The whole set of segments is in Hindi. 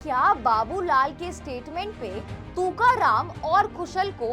क्या बाबूलाल के स्टेटमेंट पे तूकाराम और खुशल को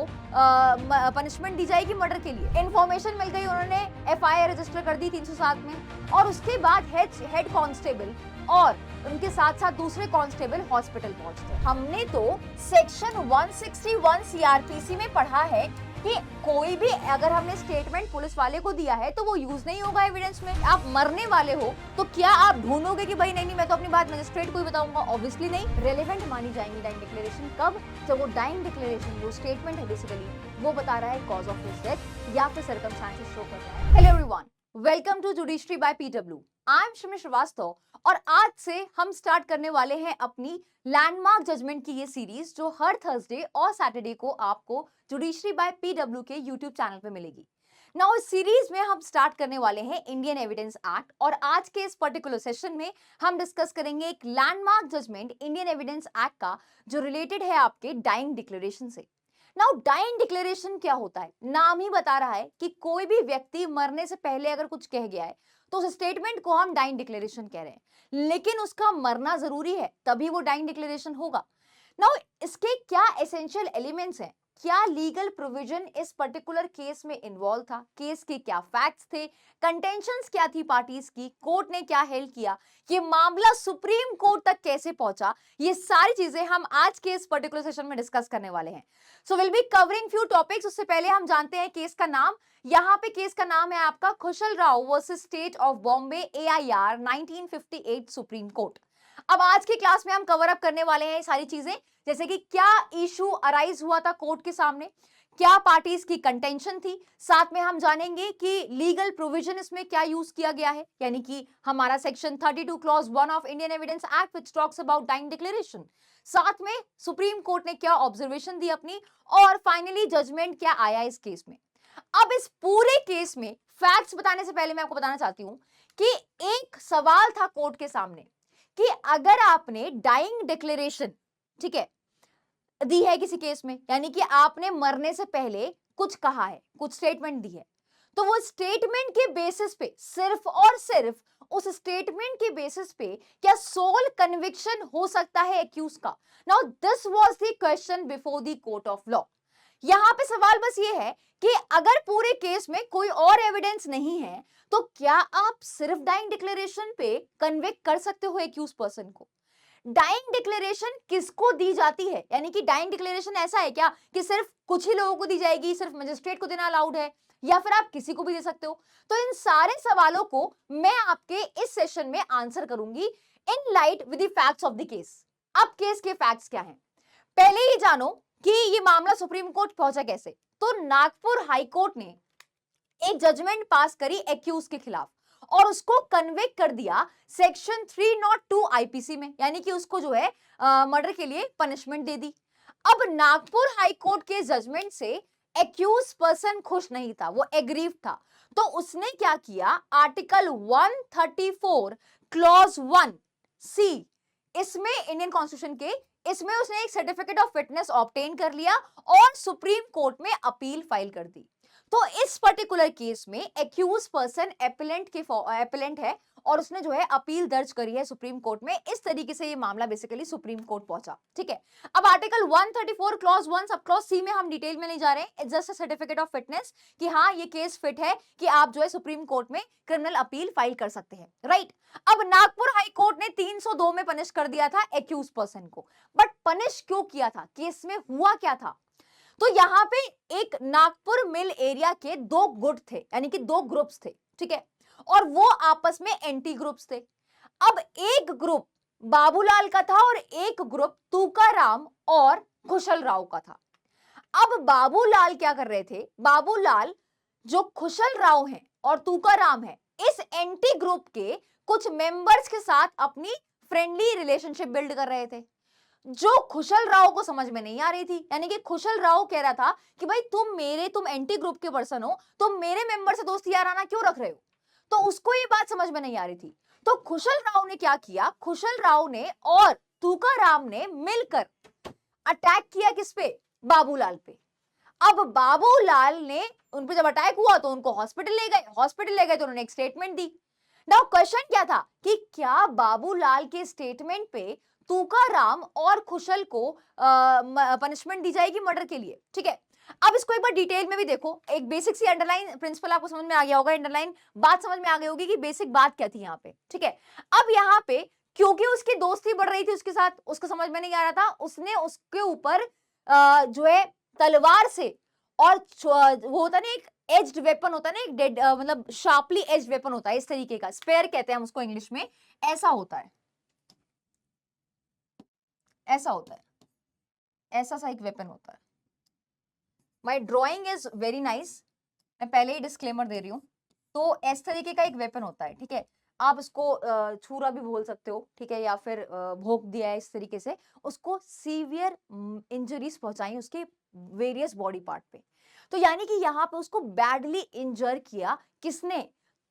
पनिशमेंट दी जाएगी मर्डर के लिए? इंफॉर्मेशन मिल गई, उन्होंने एफआईआर रजिस्टर कर दी 307 में और उसके बाद हेड कांस्टेबल और उनके साथ साथ दूसरे कांस्टेबल हॉस्पिटल पहुंचते। हमने तो सेक्शन 161 सीआरपीसी में पढ़ा है कि कोई भी अगर हमने स्टेटमेंट पुलिस वाले को दिया है तो वो यूज नहीं होगा एविडेंस में। आप मरने वाले हो तो क्या आप ढूंढोगे कि भाई नहीं मैं तो अपनी बात मजिस्ट्रेट को ही बताऊंगा? ऑब्वियसली नहीं। रेलेवेंट मानी जाएंगी डाइंग डिक्लेरेशन कब? जब वो डाइंग डिक्लेरेशन जो स्टेटमेंट है बेसिकली वो बता रहा है कॉज ऑफ हिज डेथ या फिर सर्कमस्टेंसेस शो कर रहा है। Hello everyone, welcome to judiciary by PW. I am Shimi Srivastava और आज से हम स्टार्ट करने वाले हैं अपनी लैंडमार्क जजमेंट की ये सीरीज जो हर थर्सडे और सैटरडे को आपको जुडिशरी बाय पीडब्ल्यू के यूट्यूब चैनल पे मिलेगी। नाउ इस सीरीज में हम स्टार्ट करने वाले हैं इंडियन एविडेंस एक्ट और आज के इस पर्टिकुलर सेशन में हम डिस्कस करेंगे एक landmark judgement Indian Evidence Act का जो रिलेटेड है आपके डाइंग डिक्लेरेशन से। नाउ डाइंग डिक्लेरेशन क्या होता है? नाम ही बता रहा है कि कोई भी व्यक्ति मरने से पहले अगर कुछ कह गया है तो उस स्टेटमेंट को हम डाइंग डिक्लेरेशन कह रहे हैं, लेकिन उसका मरना जरूरी है तभी वो डाइंग डिक्लेरेशन होगा। नाउ इसके क्या एसेंशियल एलिमेंट्स हैं, क्या लीगल प्रोविजन इस पर्टिकुलर केस में इन्वॉल्व था, केस के क्या फैक्ट्स थे, कंटेंशंस क्या थी पार्टीज की, कोर्ट ने क्या हेल्ड किया, ये मामला सुप्रीम कोर्ट तक कैसे पहुंचा, ये सारी चीजें हम आज के इस पर्टिकुलर सेशन में डिस्कस करने वाले हैं। So will be covering few topics. उससे पहले हम जानते हैं केस का नाम। यहाँ पे केस का नाम है आपका Khushal Rao versus state of Bombay AIR 1958 supreme court. अब आज की क्लास में हम कवर अप करने वाले हैं सारी चीजें, जैसे कि क्या इशू अराइज हुआ था कोर्ट के सामने, क्या पार्टीज की कंटेंशन थी, साथ में हम जानेंगे कि लीगल प्रोविजन इसमें क्या यूज किया गया है, यानी कि हमारा section 32 clause 1 of Indian Evidence Act which talks about dying declaration, साथ में सुप्रीम कोर्ट ने क्या ऑब्जर्वेशन दी अपनी, और फाइनली जजमेंट क्या आया इस केस में। अब इस पूरे केस में फैक्ट्स बताने से पहले मैं आपको बताना चाहती हूं कि एक सवाल था कोर्ट के सामने कि अगर आपने डाइंग डिक्लेरेशन, ठीक है, दी है किसी केस में, यानी कि आपने मरने से पहले कुछ कहा है, कुछ स्टेटमेंट दी है, तो वो स्टेटमेंट के बेसिस पे, सिर्फ और सिर्फ उस स्टेटमेंट के बेसिस पे क्या सोल कन्विक्शन हो सकता है एक्यूज का? Now this was the question before the court of law. यहां पे सवाल बस ये है कि अगर पूरे केस में कोई और एविडेंस नहीं है तो क्या आप सिर्फ डाइंग डिक्लेरेशन पे कन्विक्ट कर सकते हो एक्यूज पर्सन को? डाइंग डिक्लेरेशन किसको दी जाती है, यानी कि डाइंग डिक्लेरेशन ऐसा है क्या कि सिर्फ कुछ ही लोगों को दी जाएगी, सिर्फ मजिस्ट्रेट को देना अलाउड है, या फिर आप किसी को भी दे सकते हो? तो इन सारे सवालों को मैं आपके इस सेशन में आंसर करूंगी in light with the facts of the case. अब केस के फैक्ट्स क्या हैं, पहले ही जानो कि ये मामला सुप्रीम कोर्ट पहुंचा कैसे। तो नागपुर हाई कोर्ट ने एक जजमेंट पास करी एक्यूज के खिलाफ और उसको कन्विक्ट कर दिया सेक्शन 302 आईपीसी में, यानी कि उसको जो है मर्डर के लिए पनिशमेंट दे दी। अब नागपुर हाई कोर्ट के जजमेंट से एक्यूज पर्सन खुश नहीं था, वो एग्रीव था, तो उसने क्या किया, आर्टिकल 134 क्लॉज 1 सी, इसमें इंडियन कॉन्स्टिट्यूशन के, इसमें उसने एक सर्टिफिकेट ऑफ फिटनेस ऑब्टेन कर लिया और सुप्रीम कोर्ट में अपील फाइल कर दी। तो इस पर्टिकुलर केस में एक्यूज पर्सन एपिलेंट है और उसने जो है अपील दर्ज करी है सुप्रीम कोर्ट में। इस तरीके से ये मामला बेसिकली सुप्रीम कोर्ट पहुंचा, ठीक है। अब article 134 clause 1 sub clause C में हम डिटेल में नहीं जा रहे हैं, it's just a certificate of fitness कि हाँ ये केस फिट है कि आप जो है सुप्रीम कोर्ट में क्रिमिनल अपील फाइल कर सकते हैं, राइट। अब नागपुर हाई कोर्ट ने 302 में पनिश कर दिया था एक्यूज पर्सन को, बट पनिश क्यों किया था, केस में हुआ क्या था? तो यहां पे एक नागपुर मिल एरिया के दो गुट थे, यानी कि दो ग्रुप्स थे, ठीक है, और वो आपस में एंटी ग्रुप्स थे। अब एक ग्रुप बाबूलाल का था और एक ग्रुप तूकाराम और खुशल राव का था। अब बाबूलाल क्या कर रहे थे, बाबूलाल जो खुशल राव हैं और तूकाराम है, इस एंटी ग्रुप के कुछ मेंबर्स के साथ अपनी फ्रेंडली रिलेशनशिप बिल्ड कर रहे थे, जो खुशल राव को समझ में नहीं आ रही थी। यानी कि खुशल राव कह रहा था कि भाई तुम एंटी ग्रुप के पर्सन हो, तुम मेरे मेंबर से दोस्ती याराना क्यों रख रहे हो? तो उसको ये बात समझ में नहीं आ रही थी। तो खुशल राव ने क्या किया, खुशल राव ने और तूकाराम ने मिलकर अटैक किया किस पे, बाबूलाल पे। अब बाबूलाल ने उन पे जब अटैक हुआ तो उनको हॉस्पिटल ले गए, तो उन्होंने एक स्टेटमेंट दी। नाउ क्वेश्चन क्या था कि क्या बाबूलाल के स्टेटमेंट पे तुकाराम और खुशल को पनिशमेंट दी जाएगी मर्डर के लिए। ठीक है, अब इसको एक बार डिटेल में भी देखो, एक बेसिक सी अंडरलाइन प्रिंसिपल आपको समझ में आ गया होगा, अंडरलाइन बात समझ में आ गई होगी कि बेसिक बात क्या थी यहाँ पे। ठीक है, अब यहाँ पे क्योंकि उसकी दोस्ती बढ़ रही थी उसके साथ, उसको समझ में नहीं आ रहा था, उसने उसके ऊपर जो है तलवार से, और वो होता ना एक एज्ड वेपन होता है ना, एक डेड मतलब शार्पली एज्ड वेपन होता है इस तरीके का, स्पेयर कहते हैं हम उसको इंग्लिश में, ऐसा होता है, ऐसा होता है, ऐसा सा एक वेपन होता है। माई ड्रॉइंग इज वेरी नाइस, मैं पहले ही डिस्क्लेमर दे रही हूँ। तो इस तरीके का एक वेपन होता है। ठीक है, आप इसको छुरा भी बोल सकते हो, ठीक है, या फिर भोंक दिया है इस तरीके से, उसको सीवियर इंजरीज पहुंचाई उसके वेरियस बॉडी पार्ट पे। तो यानी कि यहाँ पे उसको बैडली इंजर किया किसने?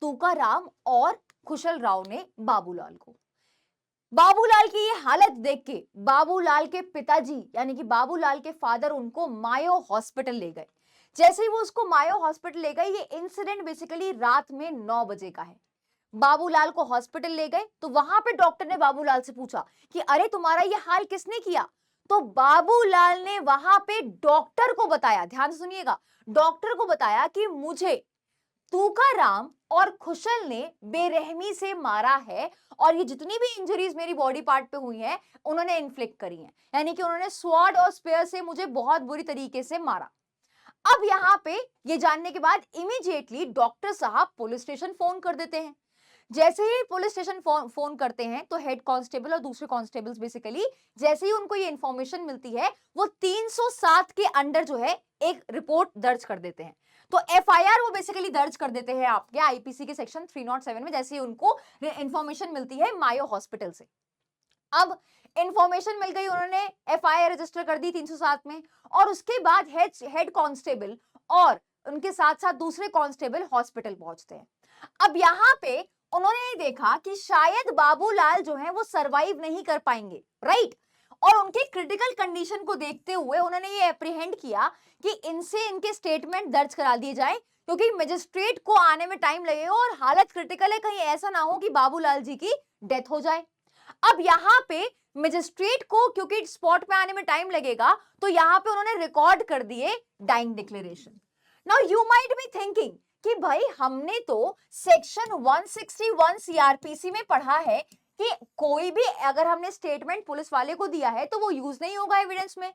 तुकाराम और खुशल राव ने बाबूलाल को। बाबूलाल की ये हालत देख के बाबूलाल के पिताजी यानी कि बाबूलाल के फादर उनको मायो हॉस्पिटल ले गए। जैसे ही वो उसको मायो हॉस्पिटल ले गए, ये इंसिडेंट बेसिकली रात में 9 बजे का है। बाबूलाल को हॉस्पिटल ले गए तो वहां पे डॉक्टर ने बाबूलाल से पूछा कि अरे तुम्हारा ये हाल किसने किया? तो बाबूलाल ने वहां पे डॉक्टर को बताया, ध्यान से सुनिएगा, डॉक्टर को बताया कि मुझे तुकाराम और खुशल ने बेरहमी से मारा है, और ये जितनी भी इंजरीज मेरी बॉडी पार्ट पे हुई हैं उन्होंने इन्फ्लिक्ट करी हैं, यानी कि उन्होंने स्वॉर्ड और स्पेयर से मुझे बहुत बुरी तरीके से मारा। अब यहाँ पे ये जानने के बाद इमीडिएटली डॉक्टर साहब पुलिस स्टेशन फोन कर देते हैं। जैसे ही पुलिस स्टेशन फोन करते हैं तो हेड कांस्टेबल और दूसरे कांस्टेबल्स बेसिकली जैसे ही उनको ये इंफॉर्मेशन मिलती है वो 307 के अंडर जो है एक रिपोर्ट दर्ज कर देते हैं। तो एफआईआर वो बेसिकली दर्ज कर देते हैं आपके आईपीसी के सेक्शन 307 में, जैसे ही उनको इंफॉर्मेशन मिलती है मायो हॉस्पिटल से। अब इंफॉर्मेशन मिल गई, उन्होंने एफआईआर रजिस्टर कर दी 307 में, और उसके बाद हेड कांस्टेबल और उनके साथ साथ दूसरे कांस्टेबल हॉस्पिटल पहुंचते हैं। अब यहाँ पे उन्होंने ये देखा कि शायद बाबूलाल जो है वो सरवाइव नहीं कर पाएंगे, राइट, और उनके क्रिटिकल कंडीशन को देखते हुए उन्होंने ये एप्रीहेंड किया कि इनसे इनके स्टेटमेंट दर्ज करा दिए जाए, क्योंकि मजिस्ट्रेट को आने में टाइम लगेगा और हालत क्रिटिकल है, कहीं ऐसा ना हो कि बाबूलाल जी की डेथ हो जाए। अब यहाँ पे मजिस्ट्रेट को क्योंकि स्पॉट पे आने में टाइम लगेगा तो यहाँ पे उन्होंने रिकॉर्ड कर दिए dying declaration. Now you might be thinking कि भाई हमने तो सेक्शन 161 सीआरपीसी में पढ़ा है कि कोई भी अगर हमने स्टेटमेंट पुलिस वाले को दिया है तो वो यूज नहीं होगा एविडेंस में।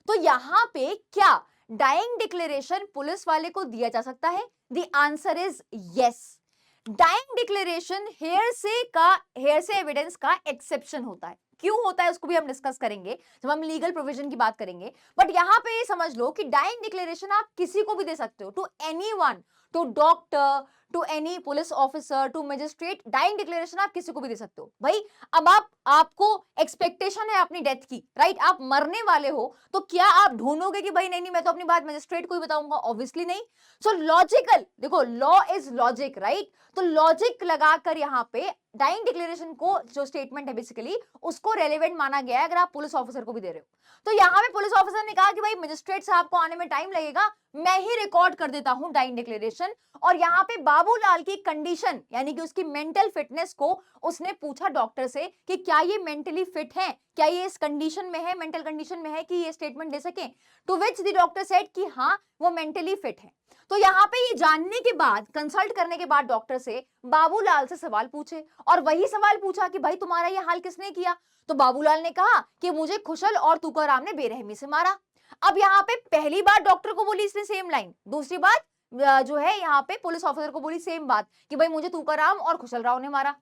तो यहाँ पे क्या डाइंग डिक्लेरेशन पुलिस वाले को दिया जा सकता है? The answer is yes. Dying declaration hearsay evidence का एक्सेप्शन होता है। क्यों होता है उसको भी हम डिस्कस करेंगे जब हम लीगल प्रोविजन की बात करेंगे, बट यहाँ पे ये समझ लो कि डाइंग डिक्लेरेशन आप किसी को भी दे सकते हो, to anyone, to doctor, to any police officer, to magistrate, dying declaration आप किसी को भी दे सकते हो। भाई अब आपको एक्सपेक्टेशन है अपनी डेथ की, राइट, आप मरने वाले हो, तो क्या आप ढूंढोगे कि भाई नहीं नहीं मैं तो अपनी बात मजिस्ट्रेट को ही बताऊंगा? ऑब्वियसली नहीं। सो लॉजिकल, देखो लॉ इज लॉजिक, राइट, तो लॉजिक लगाकर यहाँ पे डाइंग डिक्लेरेशन को जो स्टेटमेंट है बेसिकली उसको रेलेवेंट माना गया है अगर आप पुलिस ऑफिसर को भी दे रहे हो। तो यहाँ पे पुलिस ऑफिसर ने कहा कि भाई मजिस्ट्रेट साहब को आने में टाइम लगेगा, मैं ही रिकॉर्ड कर देता हूं डाइंग डिक्लेरेशन। और यहाँ पे बाबूलाल की कंडीशन यानी कि उसकी मेंटल फिटनेस को उसने पूछा डॉक्टर से कि क्या ये मेंटली फिट है, क्या ये इस कंडीशन में है, मेंटल कंडीशन में है कि ये स्टेटमेंट दे सके? To which the doctor said कि हाँ वो मेंटली फिट है। तो यहाँ पे ये जानने के बाद, कंसल्ट करने के बाद डॉक्टर से बाबूलाल से सवाल पूछे, और वही सवाल पूछा कि भाई तुम्हारा ये हाल किसने किया? तो बाबूलाल ने कहा कि मुझे खुशल और तुकाराम ने बेरहमी से मारा। अब यहाँ पे पहली बार डॉक्टर को बोली इसने सेम लाइन, दूसरी बात जो है यहाँ पे पुलिस ऑफिसर को बोली सेम बात कि भाई मुझे तुकाराम और खुशल राव ने मारा।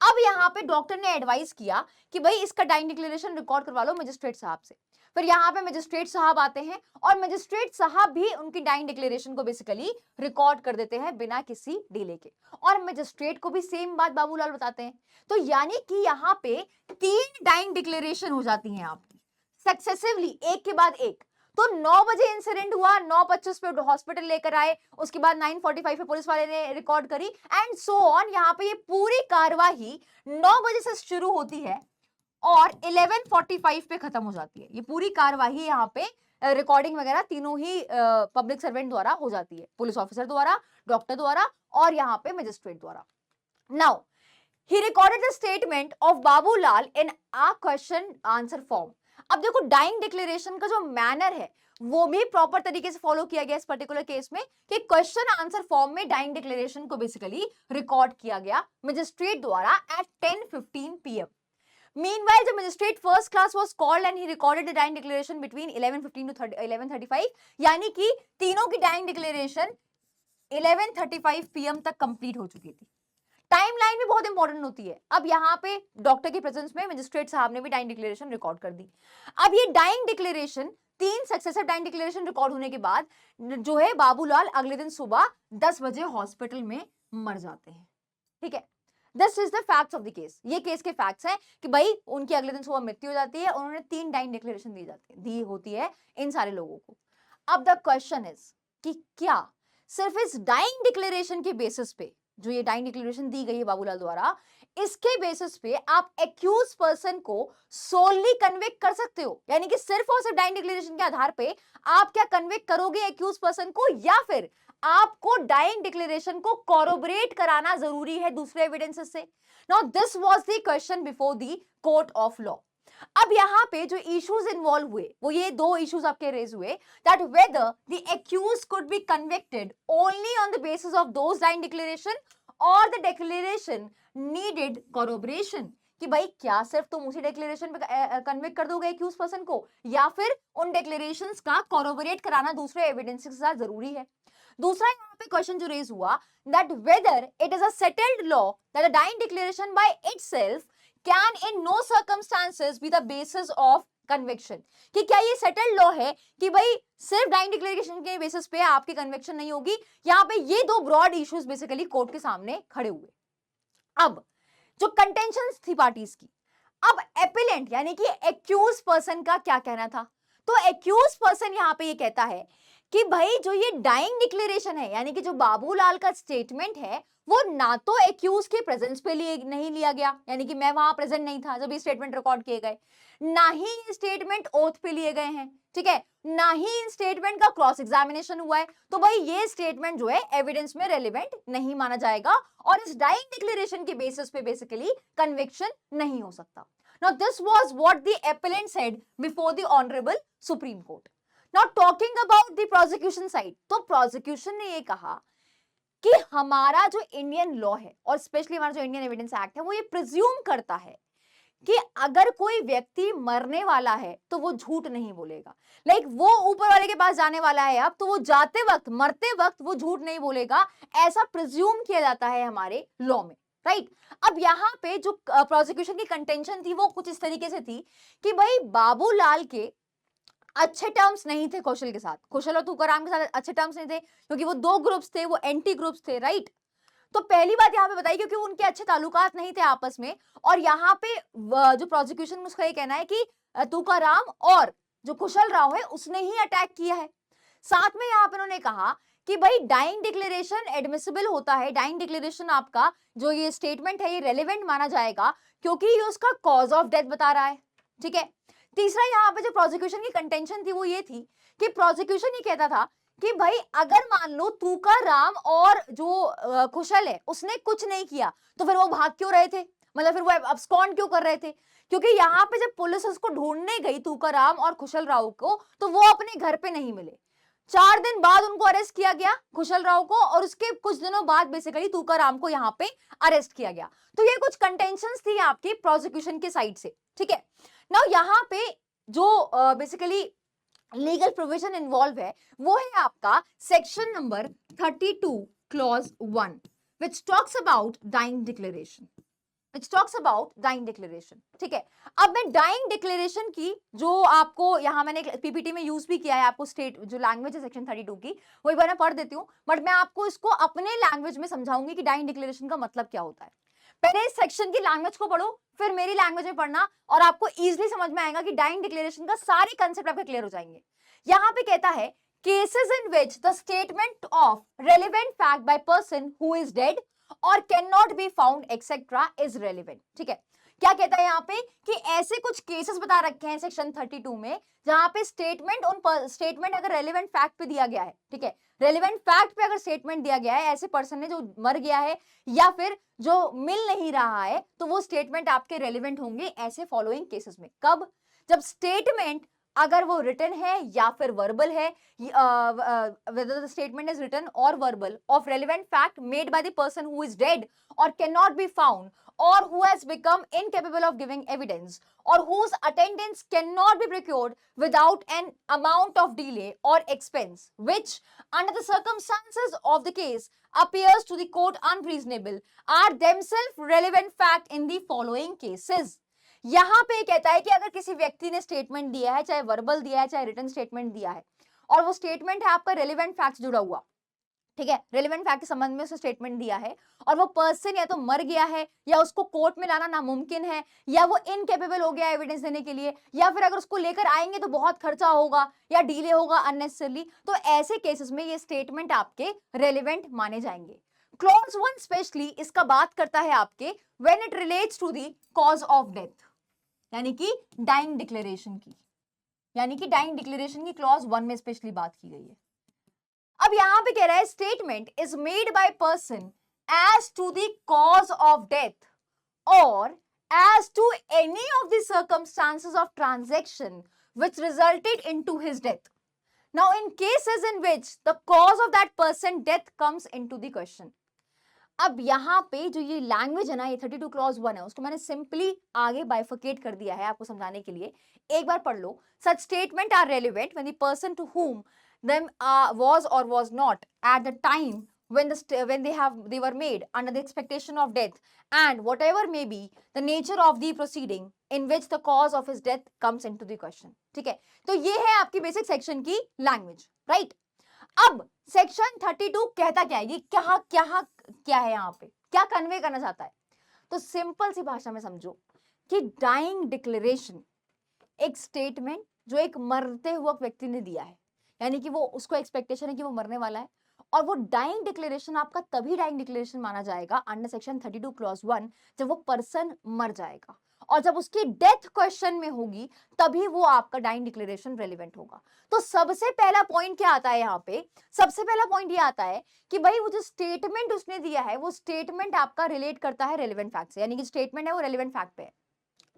अब यहाँ पे डॉक्टर ने एडवाइस किया कि भाई इसका डाइंग डिक्लेरेशन रिकॉर्ड करवा लो मजिस्ट्रेट साहब से। फिर यहाँ पे मजिस्ट्रेट साहब आते हैं और मजिस्ट्रेट साहब भी उनकी डाइंग डिक्लेरेशन को बेसिकली रिकॉर्ड कर देते हैं बिना किसी डिले के, और मजिस्ट्रेट को भी सेम बात बाबूलाल बताते हैं। तो यानी कि यहाँ पे 3 डाइंग डिक्लेरेशन हो जाती हैं आपकी सक्सेसिवली, एक के बाद एक। तो 9 बजे इंसिडेंट हुआ, 9:25 पे हॉस्पिटल लेकर आए, उसके बाद 9:45 पे पुलिस वाले ने रिकॉर्ड करी एंड सो ऑन। यहाँ पे ये पूरी कार्यवाही 9 बजे से शुरू होती है और 11:45 पे खत्म हो जाती है। ये पूरी कार्यवाही यहाँ पे रिकॉर्डिंग वगैरह तीनों ही पब्लिक सर्वेंट द्वारा हो जाती है, पुलिस ऑफिसर द्वारा, डॉक्टर द्वारा और यहाँ पे मजिस्ट्रेट द्वारा। Now He recorded the statement of Babulal in a question answer form. अब देखो डाइंग डिक्लेरेशन का जो मैनर है वो भी प्रॉपर तरीके से फॉलो किया गया इस पर्टिकुलर केस में कि क्वेश्चन आंसर फॉर्म में डाइंग डिक्लेरेशन को बेसिकली रिकॉर्ड किया गया मजिस्ट्रेट द्वारा eight 10:15 PM. Meanwhile, the magistrate first class was called and he recorded the dying declaration between 11:15 to 11:35. यानी कि तीनों की dying declaration 11:35 PM तक कंप्लीट हो चुकी थी. टाइमलाइन भी बहुत इंपॉर्टेंट होती है. अब यहाँ पे डॉक्टर की प्रेजेंस में मजिस्ट्रेट साहब ने भी डाइंग डिक्लेरेशन रिकॉर्ड कर दी. अब ये dying declaration 3 successive dying declaration record होने के बाद जो है बाबूलाल अगले दिन सुबह 10 बजे हॉस्पिटल में मर जाते हैं. ठीक है, this is the facts of the case. ये केस के फैक्ट्स हैं कि भाई उनकी अगले दिन सुबह मृत्यु हो जाती है. उन्होंने 3 डाइंग डिक्लेरेशन दी होती है इन सारे लोगों को. अब द क्वेश्चन इज कि क्या सिर्फ इस डाइंग डिक्लेरेशन के बेसिस पे जो ये डाइंग डिक्लेरेशन दी गई है बाबूलाल द्वारा, इसके बेसिस पे आप एक्यूज पर्सन को सोलली कन्विक्ट कर सकते हो? यानी कि सिर्फ और सिर्फ डाइंग डिक्लेरेशन के आधार पे आप क्या कन्विक्ट करोगे एक्यूज पर्सन को, या फिर आपको डाइंग डिक्लेरेशन को कॉरोबरेट कराना जरूरी है दूसरे एविडेंसेस से? Now this was the question before the court of law. अब यहाँ पे जो इश्यूज इन्वॉल्व हुए वो ये 2 इश्यूज आपके रेज हुए, that whether the accused could be convicted only on the basis of those dying declaration और द डिक्लेरेशन नीडेड कॉरोबरेशन. कि भाई क्या सिर्फ तुम उसी डिक्लेरेशन पे कन्विक्ट कर दोगे एक्यूज पर्सन को, या फिर उन डिक्लेरेशंस का कॉरोबरेट कराना दूसरे एविडेंस के साथ जरूरी है. दूसरा यहाँ पे क्वेश्चन जो रेज हुआ, that whether it is a settled law that a dying declaration by itself can in no circumstances be the basis of conviction. कि क्या ये सेटल्ड लॉ है कि भाई सिर्फ डाइंग डिक्लेरेशन के बेसिस पे आपकी कन्विक्शन नहीं होगी? यहाँ पे ये 2 ब्रॉड इश्यूज बेसिकली कोर्ट के सामने खड़े हुए. अब जो कंटेंशंस थी पार्टीज की, अब एपिलेंट यानी कि एक्यूज पर्सन का क्या कहना था? तो एक्यूज पर्सन यहाँ पे ये कहता है कि भाई जो ये डाइंग डिक्लेरेशन है यानी कि जो बाबूलाल का स्टेटमेंट है वो ना तो एक्यूज के प्रेजेंस पे नहीं लिया गया, यानी कि मैं वहां प्रेजेंट नहीं था जब ये स्टेटमेंट रिकॉर्ड किए गए, ना ही ये स्टेटमेंट ओथ पे लिए गए हैं. ठीक है, ना ही इन स्टेटमेंट का क्रॉस एग्जामिनेशन हुआ है. तो भाई ये स्टेटमेंट जो है एविडेंस में रेलिवेंट नहीं माना जाएगा और इस डाइंग डिक्लेरेशन के बेसिस पे बेसिकली कन्विक्शन नहीं हो सकता. Now this was what the appellant said before the honourable supreme court. Now talking about the prosecution side, तो प्रोसिक्यूशन ने ये कहा कि हमारा जो इंडियन लॉ है और स्पेशली हमारा जो इंडियन एविडेंस एक्ट है वो ये प्रिज्यूम करता है कि अगर कोई व्यक्ति मरने वाला है तो वो झूठ नहीं बोलेगा. लाइक वो ऊपर वाले के पास जाने वाला है अब, तो वो जाते वक्त मरते वक्त वो झूठ नहीं बोलेगा, ऐसा प्रिज्यूम किया जाता है हमारे लॉ में. राइट, अब यहाँ पे जो प्रोसिक्यूशन की कंटेंशन थी वो कुछ इस तरीके से थी कि भाई बाबूलाल के अच्छे टर्म्स नहीं थे कौशल के साथ, कौशल और तुकाराम के साथ अच्छे टर्म्स नहीं थे क्योंकि वो 2 ग्रुप्स थे, वो एंटी ग्रुप्स थे. राइट, तो पहली बात यहाँ पे बताई क्योंकि उनके अच्छे ताल्लुकात नहीं थे आपस में. और यहाँ पे जो प्रोसिक्यूशन में उसका ये कहना है कि तुकाराम और जो कुशल राव है उसने ही अटैक किया है. साथ में यहाँ पे उन्होंने कहा कि भाई डाइंग डिक्लेरेशन एडमिसिबल होता है, डाइंग डिक्लेरेशन आपका जो ये स्टेटमेंट है ये रेलिवेंट माना जाएगा क्योंकि ये उसका कॉज ऑफ डेथ बता रहा है. ठीक है, तीसरा यहाँ पे जो प्रोसिक्यूशन की कंटेंशन थी वो ये थी कि प्रोसिक्यूशन ये कहता था कि भाई अगर मान लो तुकाराम और जो कुशल है उसने कुछ नहीं किया तो फिर वो भाग क्यों रहे थे, मतलब फिर वो अब्सकॉन्ड क्यों कर रहे थे? क्योंकि यहाँ पे जब पुलिस उसको ढूंढने गई तुकाराम और कुशल राव को तो वो अपने घर पे नहीं मिले. 4 दिन बाद उनको अरेस्ट किया गया कुशल राव को, और उसके कुछ दिनों बाद बेसिकली तुकाराम को यहाँ पे अरेस्ट किया गया. तो ये कुछ कंटेंशंस थी आपकी प्रोसिक्यूशन के साइड से. ठीक है, नाउ यहाँ पे जो बेसिकली लीगल प्रोविजन इन्वॉल्व है वो है आपका section number 32 clause 1 which talks about dying declaration. ठीक है, अब मैं डाइंग डिक्लेरेशन की जो आपको यहाँ मैंने पीपीटी में यूज भी किया है, आपको स्टेट जो लैंग्वेज है सेक्शन 32 की वो एक बार मैं पढ़ देती हूँ, बट मैं आपको इसको अपने लैंग्वेज में समझाऊंगी कि डाइंग डिक्लेरेशन का मतलब क्या होता है. पहले इस सेक्शन की लैंग्वेज को पढ़ो, फिर मेरी लैंग्वेज में पढ़ना, और आपको इजीली समझ में आएगा कि डाइंग डिक्लेरेशन का सारे कंसेप्ट आपके क्लियर हो जाएंगे. यहाँ पे कहता है cases in which the statement of relevant fact by person who is dead और can not be found etcetera is relevant. ठीक है, क्या कहता है यहाँ पे कि ऐसे कुछ केसेस बता रखे हैं सेक्शन 32 में जहां पे स्टेटमेंट अगर रेलेवेंट फैक्ट पे दिया गया है, ठीक है, रेलेवेंट फैक्ट पे अगर स्टेटमेंट दिया गया है ऐसे पर्सन ने जो मर गया है या फिर जो मिल नहीं रहा है, तो वो स्टेटमेंट आपके रेलेवेंट होंगे ऐसे फॉलोइंग केसेस में। कब? जब स्टेटमेंट अगर वो रिटन है या फिर वर्बल है, whether the statement is written or verbal of relevant fact made by the person who is dead or cannot be found or who has become incapable of giving evidence or whose attendance cannot be procured without an amount of delay or expense, which under the circumstances of the case appears to the court unreasonable, are themselves relevant fact in the following cases। यहां पे कहता है कि अगर किसी व्यक्ति ने स्टेटमेंट दिया है, चाहे वर्बल दिया है चाहे रिटन स्टेटमेंट दिया है, और वो स्टेटमेंट है आपका रेलेवेंट फैक्ट जुड़ा हुआ, ठीक है, रेलेवेंट फैक्ट के संबंध में उसने स्टेटमेंट दिया है और वो पर्सन या तो मर गया है या उसको कोर्ट में लाना नामुमकिन है या वो इनकेपेबल हो गया एविडेंस देने के लिए, या फिर अगर उसको लेकर आएंगे तो बहुत खर्चा होगा या डिले होगा अननेसेसरली, तो ऐसे केसेस में ये स्टेटमेंट आपके रेलेवेंट माने जाएंगे। क्लॉज 1 स्पेशली इसका बात करता है आपके when it relates to the cause of death, यानी कि डाइंग डिक्लेरेशन की, यानी कि डाइंग डिक्लेरेशन की क्लॉज 1 में स्पेशली बात की गई है। अब यहां पे कह रहा है statement is made by person as to the cause of death और as to any of the circumstances of transaction which resulted into his death. Now in cases in which the cause of that person death comes into the question. अब यहाँ पे जो ये लैंग्वेज है ना, ये 32 क्लॉज 1 है, उसको मैंने सिंपली आगे बाइफिकेट कर दिया है आपको समझाने के लिए। एक बार पढ़ लो। Such statement are relevant when the person to whom them was or was not at the time when they were made under the expectation of death and whatever may be the nature of the proceeding in which the cause of his death comes into the question। ठीक है, तो ये है आपकी बेसिक सेक्शन की लैंग्वेज, राइट। अब सेक्शन 32 कहता क्या है, ये क्या है यहाँ पे, क्या कन्वे करना चाहता है? तो सिंपल सी भाषा में समझो कि डाइंग डिक्लेरेशन एक स्टेटमेंट जो एक मरते हुए व्यक्ति ने दिया है, यानी कि वो उसको एक्सपेक्टेशन है कि वो मरने वाला है, और वो डाइंग डिक्लेरेशन आपका तभी डाइंग डिक्लेरेशन माना जाएगा अंडर सेक्शन 32 क्लॉज 1 जब वो पर्सन मर जाएगा, और जब उसकी डेथ क्वेश्चन में होगी तभी वो आपका डाइंग डिक्लेरेशन रेलेवेंट होगा। तो सबसे पहला पॉइंट क्या आता है यहाँ पे? सबसे पहला पॉइंट ये आता है कि भाई वो जो स्टेटमेंट उसने दिया है वो स्टेटमेंट आपका रिलेट करता है रेलेवेंट फैक्ट से, यानी कि स्टेटमेंट है वो रेलेवेंट फैक्ट पे है,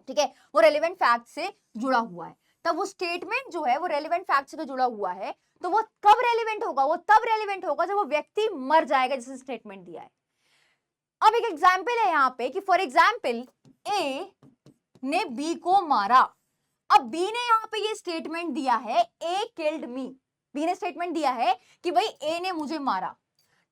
ठीक है, वो रेलेवेंट फैक्ट से जुड़ा हुआ है। तब वो स्टेटमेंट जो है वो रेलेवेंट फैक्ट से जुड़ा हुआ है, तो वो कब रेलेवेंट होगा? वो तब रेलेवेंट होगा जब वो व्यक्ति मर जाएगा जिसने स्टेटमेंट दिया है। अब एक एग्जाम्पल है यहाँ पे कि फॉर एग्जाम्पल ए ने बी को मारा। अब बी ने यहाँ पे ये स्टेटमेंट दिया है ए किल्ड मी, बी ने स्टेटमेंट दिया है कि भाई ए ने मुझे मारा।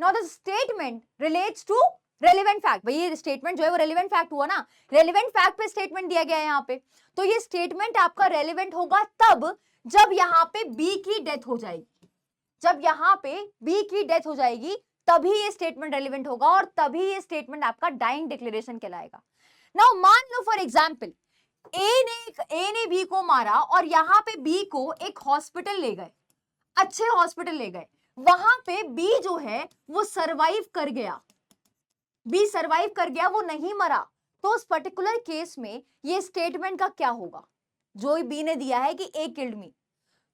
Now the statement relates to relevant fact, भाई ये स्टेटमेंट जो है वो रेलेवेंट फैक्ट हुआ ना, रेलेवेंट फैक्ट पे स्टेटमेंट दिया गया है यहाँ पे, तो ये स्टेटमेंट आपका रेलेवेंट होगा तब जब यहाँ पे बी की डेथ हो जाएगी, जब यहाँ पे बी की डेथ हो जाएगी तभी ये स्टेटमेंट रेलेवेंट होगा और तभी ये स्टेटमेंट आपका डाइंग डिक्लेरेशन कहलाएगा। नाउ मान लो फॉर एग्जाम्पल ए ने बी को मारा और यहाँ पे बी को एक हॉस्पिटल ले गए, अच्छे हॉस्पिटल ले गए, वहां पे बी जो है वो सरवाइव कर गया, बी सरवाइव कर गया, वो नहीं मरा, तो उस पर्टिकुलर केस में ये स्टेटमेंट का क्या होगा जो बी ने दिया है कि ए किल्ड मी?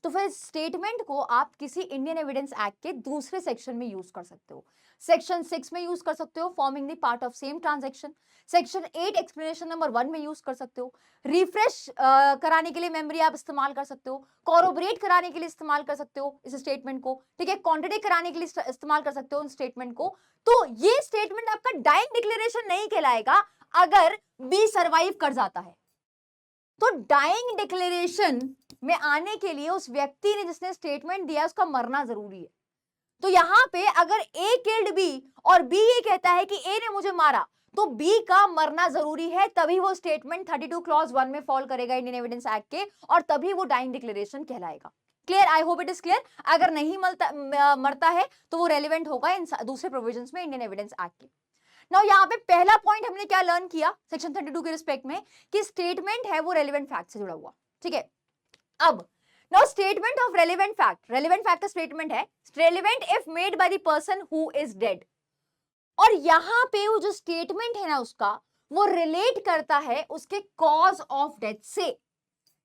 तो फिर स्टेटमेंट को आप किसी इंडियन एविडेंस एक्ट के दूसरे सेक्शन में यूज कर सकते हो, सेक्शन 6 में यूज कर सकते हो forming the part of same transaction, section 8 explanation number 1 में यूज कर सकते हो, रिफ्रेश कराने के लिए मेमोरी आप इस्तेमाल कर सकते हो, कोरोबरेट कराने के लिए इस्तेमाल कर सकते हो इस स्टेटमेंट को, ठीक है, कॉन्ट्रडिक्ट कराने के लिए इस्तेमाल कर सकते हो उस स्टेटमेंट को। तो ये स्टेटमेंट आपका डाइंग डिक्लेरेशन नहीं कहलाएगा अगर बी सरवाइव कर जाता है। तो डाइंग डिक्लेरेशन में आने के लिए उस व्यक्ति ने जिसने स्टेटमेंट दिया उसका मरना जरूरी है। तो यहां पे अगर ए किल्ड बी और बी ये कहता है कि ए ने मुझे मारा, तो बी का मरना जरूरी है, तभी वो स्टेटमेंट 32 क्लॉज 1 में फॉल करेगा इंडियन एविडेंस एक्ट के, और तभी वो डाइंग डिक्लेरेशन कहलाएगा। Clear? I hope it is clear. अगर नहीं मरता है तो वो रेलिवेंट होगा इन दूसरे प्रोविजंस में इंडियन एविडेंस एक्ट के। नाउ यहाँ पे पहला पॉइंट हमने क्या लर्न किया सेक्शन 32 के रिस्पेक्ट में कि स्टेटमेंट है वो रेलेवेंट फैक्ट से जुड़ा हुआ, ठीक है। अब now statement of relevant fact का स्टेटमेंट है relevant if made by the person who is dead, और यहाँ पे वो जो स्टेटमेंट है ना उसका वो रिलेट करता है उसके कॉज ऑफ डेथ से,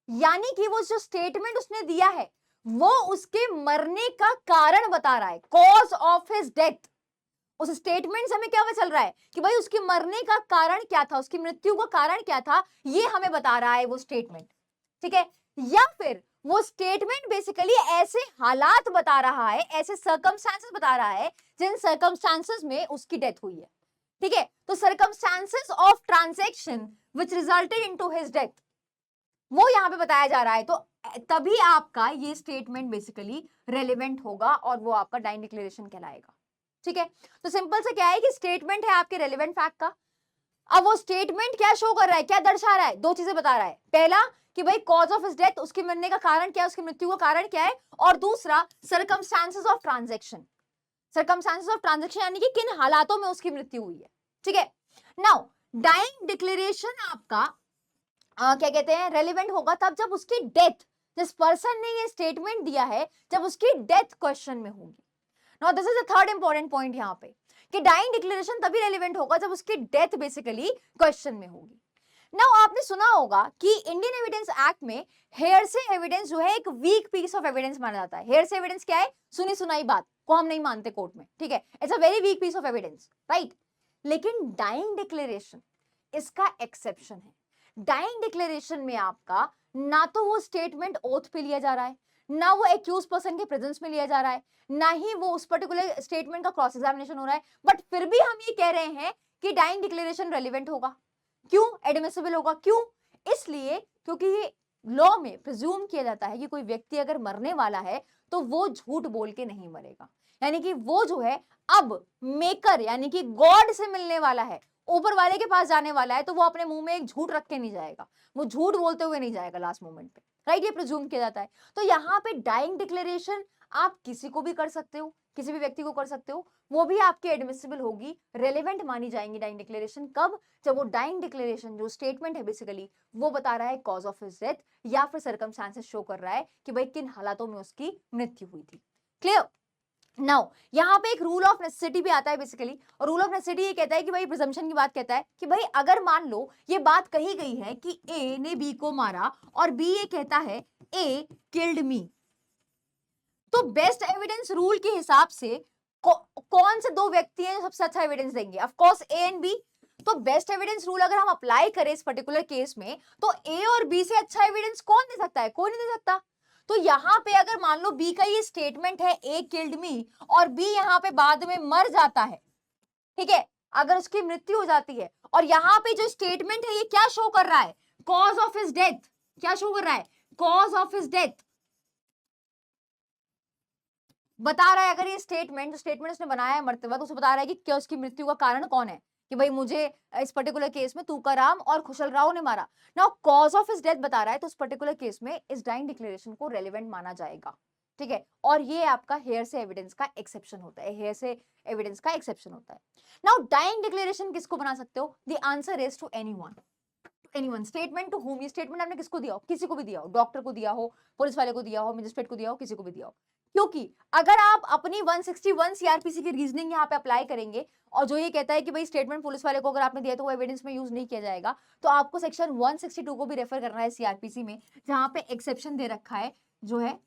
यानी कि वो जो स्टेटमेंट उसने दिया है वो उसके मरने का कारण बता रहा है, कॉज ऑफ हिज डेथ। उस स्टेटमेंट से हमें क्या पता चल रहा है कि भाई उसके मरने का कारण क्या था, उसकी मृत्यु का कारण क्या था, ये हमें बता रहा है वो स्टेटमेंट, ठीक है। या फिर वो स्टेटमेंट बेसिकली ऐसे हालात बता रहा है, ऐसे सर्कमस्टांसेस बता रहा है जिन सर्कमस्टांसेस में उसकी डेथ हुई है, ठीक है। तो circumstances of transaction which resulted into his death, वो यहां पे बताया जा रहा है। तो तभी आपका ये स्टेटमेंट बेसिकली रेलेवेंट होगा और वो आपका डाइंग डिक्लेरेशन कहलाएगा, ठीक है। तो सिंपल से क्या है कि स्टेटमेंट है आपके रेलेवेंट फैक्ट का। अब वो स्टेटमेंट क्या शो कर रहा है, क्या दर्शा रहा है, दो चीजें बता रहा है। पहला कि भाई कॉज ऑफ हिज डेथ, उसके मरने का कारण क्या है, उसकी मृत्यु का कारण क्या है, और दूसरा circumstances of transaction. Circumstances of transaction यानी कि किन हालातों में उसकी मृत्यु हुई है, ठीक है। नाउ डाइंग डिक्लेरेशन आपका क्या कहते हैं रेलेवेंट होगा तब जब उसकी डेथ, जिस पर्सन ने ये स्टेटमेंट दिया है, जब उसकी डेथ क्वेश्चन में होगी। Now this is the third important point यहाँ पे कि डाइंग डिक्लेरेशन तभी रेलेवेंट होगा जब उसकी डेथ बेसिकली क्वेश्चन में होगी। नाउ आपने सुना होगा कि इंडियन एविडेंस एक्ट में हेयरसे एविडेंस जो है एक वीक पीस ऑफ एविडेंस माना जाता है। हेयरसे एविडेंस क्या है, सुनी सुनाई बात को हम नहीं मानते कोर्ट में, ठीक है, it's a very weak piece of evidence, right. लेकिन डाइंग डिक्लेरेशन इसका एक्सेप्शन है। डाइंग डिक्लेरेशन में आपका ना तो वो स्टेटमेंट ओथ पे लिया जा रहा है, ना वो एक्यूज पर्सन के प्रेजेंस में लिया जा रहा है, ना ही वो उस पर्टिकुलर स्टेटमेंट का क्रॉस एग्जामिनेशन हो रहा है, बट फिर भी हम ये कह रहे हैं कि डाइंग डिक्लेरेशन रेलिवेंट होगा। क्यों एडमिसिबल होगा, क्यों, इसलिए क्योंकि ये लॉ में प्रिज्यूम किया जाता है कि कोई व्यक्ति अगर मरने वाला है तो वो झूठ बोल के नहीं मरेगा, यानी कि वो जो है अब मेकर यानी कि गॉड से मिलने वाला है, ऊपर वाले के पास जाने वाला है, तो वो अपने मुंह में एक झूठ रख के नहीं जाएगा, वो झूठ बोलते हुए नहीं जाएगा लास्ट मोमेंट पे, राइट, ये प्रिज्यूम किया जाता है। तो यहाँ पे डाइंग डिक्लेरेशन आप किसी को भी कर सकते हो, किसी भी व्यक्ति को कर सकते हो, वो भी आपके एडमिसिबल होगी, रेलेवेंट मानी जाएंगी डाइंग डिक्लेरेशन। कब, जब वो डाइंग डिक्लेरेशन जो स्टेटमेंट है बेसिकली वो बता रहा है कॉज ऑफ हिज डेथ या फिर सर्कमस्टांसेस शो कर रहा है कि भाई किन हालातों में उसकी मृत्यु हुई थी। क्लियर। नाउ यहाँ पे एक रूल ऑफ नेसेसिटी भी आता है बेसिकली, और रूल ऑफ नेसेसिटी ये कहता है कि भाई प्रिजम्पशन की बात कहता है कि भाई अगर मान लो ये बात कही गई है कि ए ने बी को मारा और बी ये कहता है ए किल्ड मी, तो बेस्ट एविडेंस रूल के हिसाब से कौन से दो व्यक्ति हैं जो सबसे अच्छा एविडेंस देंगे, of course A and B. तो बेस्ट एविडेंस रूल अगर हम अप्लाई करें इस पर्टिकुलर केस में तो ए और बी से अच्छा एविडेंस कौन दे सकता है, कोई नहीं दे सकता। तो यहाँ पे अगर मान लो बी का ये स्टेटमेंट है ए किल्ड मी और बी यहाँ पे बाद में मर जाता है, ठीक है, अगर उसकी मृत्यु हो जाती है, और यहाँ पे जो स्टेटमेंट है ये क्या शो कर रहा है, कॉज ऑफ हिज डेथ, क्या शो कर रहा है, कॉज ऑफ हिज डेथ बता रहा है। अगर ये स्टेटमेंट उसने बनाया है मरते वक्त, उसे बता रहा है कि क्या उसकी मृत्यु का कारण कौन है, कि भाई मुझे इस पर्टिकुलर केस में तुकाराम और खुशल राव ने मारा, now cause of his death बता रहा है, तो उस पर्टिकुलर केस में इस डाइंग डिक्लेरेशन को रेलेवेंट माना जाएगा, ठीक है। और ये आपका हेयर से एविडेंस का एक्सेप्शन होता है, हेयर से एविडेंस का एक्सेप्शन होता है। नाउ डाइंग डिक्लेरेशन किसको बना सकते हो, the answer is to anyone statement to whom, ये स्टेटमेंट आपने किसको दिया हो, किसी को भी दिया हो, डॉक्टर को दिया हो, पुलिस वाले को दिया हो, मजिस्ट्रेट को दिया हो, किसी को भी दिया हो। क्योंकि अगर आप अपनी 161 सीआरपीसी की रीजनिंग यहाँ पे अप्लाई करेंगे और जो ये कहता है कि भाई स्टेटमेंट पुलिस वाले को अगर आपने दिया तो वो एविडेंस में यूज नहीं किया जाएगा, तो आपको सेक्शन 162 को भी रेफर करना है सीआरपीसी में, जहां पे एक्सेप्शन दे रखा है जो है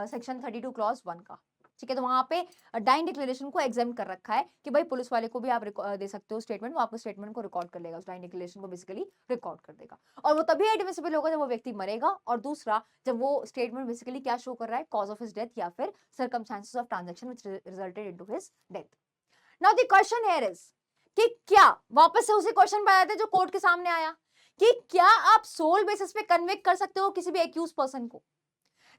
सेक्शन 32 क्लॉज 1 का, ठीक है। तो वहां पे डाइंग डिक्लेरेशन को एग्जाम कर रखा है कि भाई पुलिस वाले को भी आप दे सकते हो स्टेटमेंट, वो आपको स्टेटमेंट को रिकॉर्ड कर लेगा, उस डाइंग डिक्लेरेशन को बेसिकली रिकॉर्ड कर देगा, और वो तभी एडमिसिबल होगा जब वो व्यक्ति मरेगा, और दूसरा जब वो स्टेटमेंट बेसिकली क्या शो कर रहा है, कॉज ऑफ हिज डेथ या फिर circumstances of transaction which resulted into his death. Now the question here is कि क्या, वापस से उसी क्वेश्चन पे आते हैं जो कोर्ट के सामने आया, कि क्या आप सोल बेसिस पे कन्विक्ट कर सकते हो किसी भी एक्यूज पर्सन को।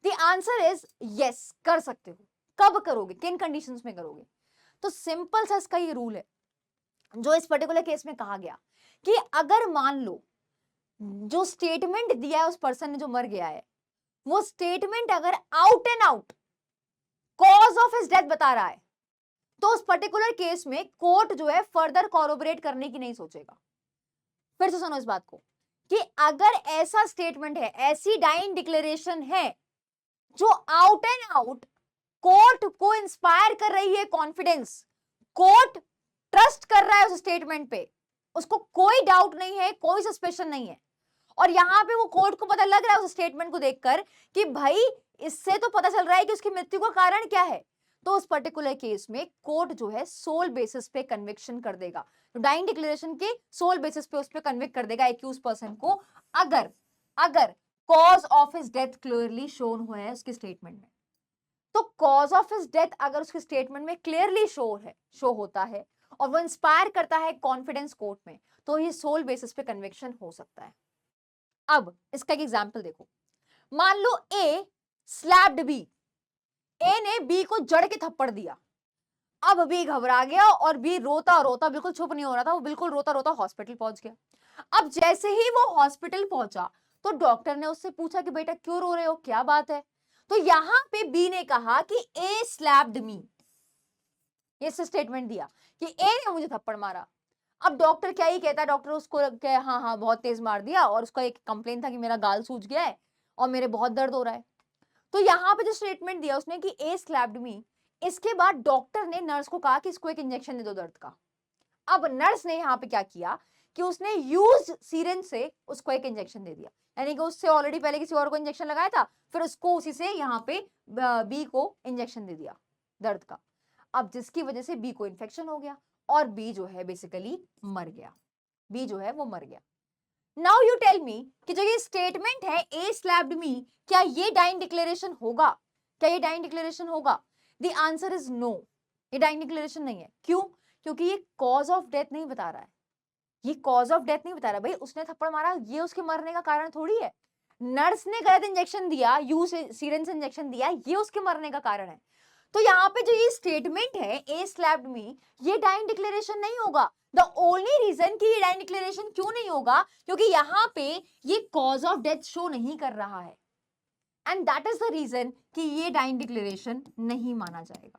द आंसर इज यस, कर सकते हो। कब करोगे, किन कंडीशंस में करोगे, तो सिंपल सा इसका ये रूल है जो इस पर्टिकुलर केस में कहा गया कि अगर मान लो जो स्टेटमेंट दिया है उस पर्सन ने जो मर गया है, वो स्टेटमेंट अगर out and out cause of his death बता रहा है, तो उस पर्टिकुलर केस में कोर्ट जो है फर्दर कॉरोबोरेट करने की नहीं सोचेगा। फिर से सुनो इस बात को कि अगर ऐसा स्टेटमेंट है, ऐसी डाइंग डिक्लेरेशन है जो आउट एंड आउट कोर्ट को इंस्पायर कर रही है कॉन्फिडेंस, कोर्ट ट्रस्ट कर रहा है उस स्टेटमेंट पे, उसको कोई डाउट नहीं है, कोई सस्पेशन नहीं है। और यहाँ पे वो कोर्ट को पता लग रहा है उस स्टेटमेंट को देखकर कि भाई इससे तो पता चल रहा है कि उसकी मृत्यु का कारण क्या है। तो उस पर्टिकुलर केस में कोर्ट जो है सोल बेसिस पे कन्विक्शन कर देगा, तो डाइंग डिक्लेरेशन के सोल बेसिस पे उस पे कन्विक्ट कर देगा एक्यूज पर्सन को, अगर अगर cause of his death clearly shown हुआ है उसके स्टेटमेंट में। तो कॉज ऑफ हिज डेथ अगर उसके स्टेटमेंट में क्लियरली शो होता है और वो इंस्पायर करता है कॉन्फिडेंस कोर्ट में, तो ये सोल बेसिस पे कन्विक्शन हो सकता है। अब इसका एक एग्जांपल देखो, मान लो ए स्लैप्ड बी, ए ने बी को जड़ के थप्पड़ दिया। अब बी घबरा गया और बी रोता रोता, बिल्कुल चुप नहीं हो रहा था, वो बिल्कुल रोता रोता हॉस्पिटल पहुंच गया। अब जैसे ही वो हॉस्पिटल पहुंचा तो डॉक्टर ने उससे पूछा कि बेटा क्यों रो रहे हो, क्या बात है। तो यहां पे बी ने कहा कि ए स्लैप्ड मी, ये स्टेटमेंट दिया कि ए ने मुझे थप्पड़ मारा। अब डॉक्टर क्या ही कहता है, डॉक्टर उसको हाँ हाँ बहुत तेज मार दिया, और उसका एक कंप्लेन था कि मेरा गाल सूज गया है और मेरे बहुत दर्द हो रहा है। तो यहाँ पे जो स्टेटमेंट दिया उसने कि ए स्लैप्ड मी, इसके बाद डॉक्टर ने नर्स को कहा कि इसको एक इंजेक्शन दे दो दर्द का। अब नर्स ने यहाँ पे क्या किया कि उसने यूज सीरेंज से उसको एक इंजेक्शन दे दिया, यानी कि उससे ऑलरेडी पहले किसी और को इंजेक्शन लगाया था, फिर उसको उसी से यहाँ पे बी को इंजेक्शन दे दिया दर्द का। अब जिसकी वजह से बी को इन्फेक्शन हो गया और बी जो है बेसिकली मर गया, बी जो है वो मर गया। नाउ यू टेल मी कि जो ये स्टेटमेंट है ए स्लैप्ड मी, क्या ये डाइंग डिक्लेरेशन होगा? क्या ये डाइंग डिक्लेरेशन होगा? द आंसर इज नो, ये डाइंग डिक्लेरेशन नहीं है। क्यों? क्योंकि ये कॉज ऑफ डेथ नहीं बता रहा है, ये कॉज ऑफ डेथ नहीं बता रहा। भाई उसने थप्पड़ मारा, ये उसके मरने का कारण थोड़ी है। नर्स ने गलत इंजेक्शन दिया, यू सीरेंज से इंजेक्शन दिया, ये उसके मरने का कारण है। तो यहाँ पे जो ये स्टेटमेंट है ए स्लैप्ड मी, ये डाइंग डिक्लेरेशन नहीं होगा। द ओनली रीजन कि ये डाइंग डिक्लेरेशन क्यों नहीं होगा, क्योंकि यहाँ पे ये कॉज ऑफ डेथ शो नहीं कर रहा है, and that is the reason कि ये डाइंग डिक्लेरेशन नहीं माना जाएगा।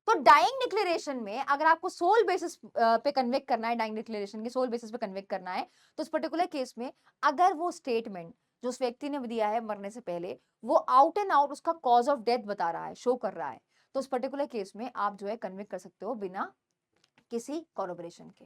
तो डाइंग डिक्लेरेशन में अगर आपको सोल बेसिस पे कन्विक्ट करना है, डाइंग डिक्लेरेशन के सोल बेसिस पे कन्विक्ट करना है, तो इस पर्टिकुलर केस में अगर वो स्टेटमेंट जो उस व्यक्ति ने दिया है मरने से पहले, वो आउट एंड आउट उसका कॉज ऑफ डेथ बता रहा है, शो कर रहा है, तो उस पर्टिकुलर केस में आप जो है कन्विक्ट कर सकते हो बिना किसी कॉरोबोरेशन के।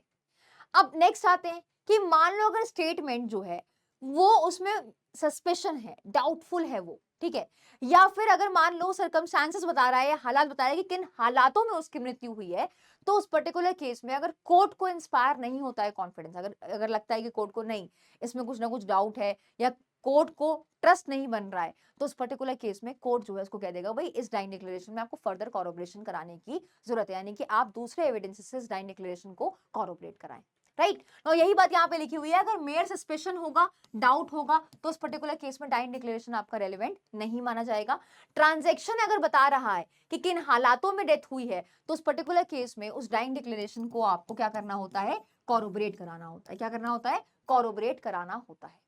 अब नेक्स्ट आते हैं कि मान लो अगर स्टेटमेंट जो है वो उसमें सस्पेशन है, डाउटफुल है वो, ठीक है, या फिर अगर मान लो सर्कमस्टांसेस बता रहा है या हालात बता रहा है कि किन हालातों में उसकी मृत्यु हुई है, तो उस पर्टिकुलर केस में अगर कोर्ट को इंस्पायर नहीं होता है कॉन्फिडेंस, अगर अगर लगता है कि कोर्ट को नहीं, इसमें कुछ ना कुछ डाउट है या कोर्ट को ट्रस्ट नहीं बन रहा है, तो उस पर्टिकुलर केस में कोर्ट जो है उसको कह देगा भाई इस डाइंग डिक्लेरेशन में आपको फर्दर कॉरोबोरेशन कराने की जरूरत है, यानी कि आप दूसरे एविडेंसेस से इस डाइंग डिक्लेरेशन को कॉरोबोरेट कराएं। राइट, तो यही बात यहाँ पे लिखी हुई है, अगर मेयर सस्पेशन होगा, डाउट होगा, तो उस पर्टिकुलर केस में डाइंग डिक्लेरेशन आपका रेलेवेंट नहीं माना जाएगा। ट्रांजैक्शन अगर बता रहा है कि किन हालातों में डेथ हुई है, तो उस पर्टिकुलर केस में उस डाइंग डिक्लेरेशन को आपको क्या करना होता है, कॉरोबोरेट कराना होता है। क्या करना होता है? कॉरोबोरेट कराना होता है।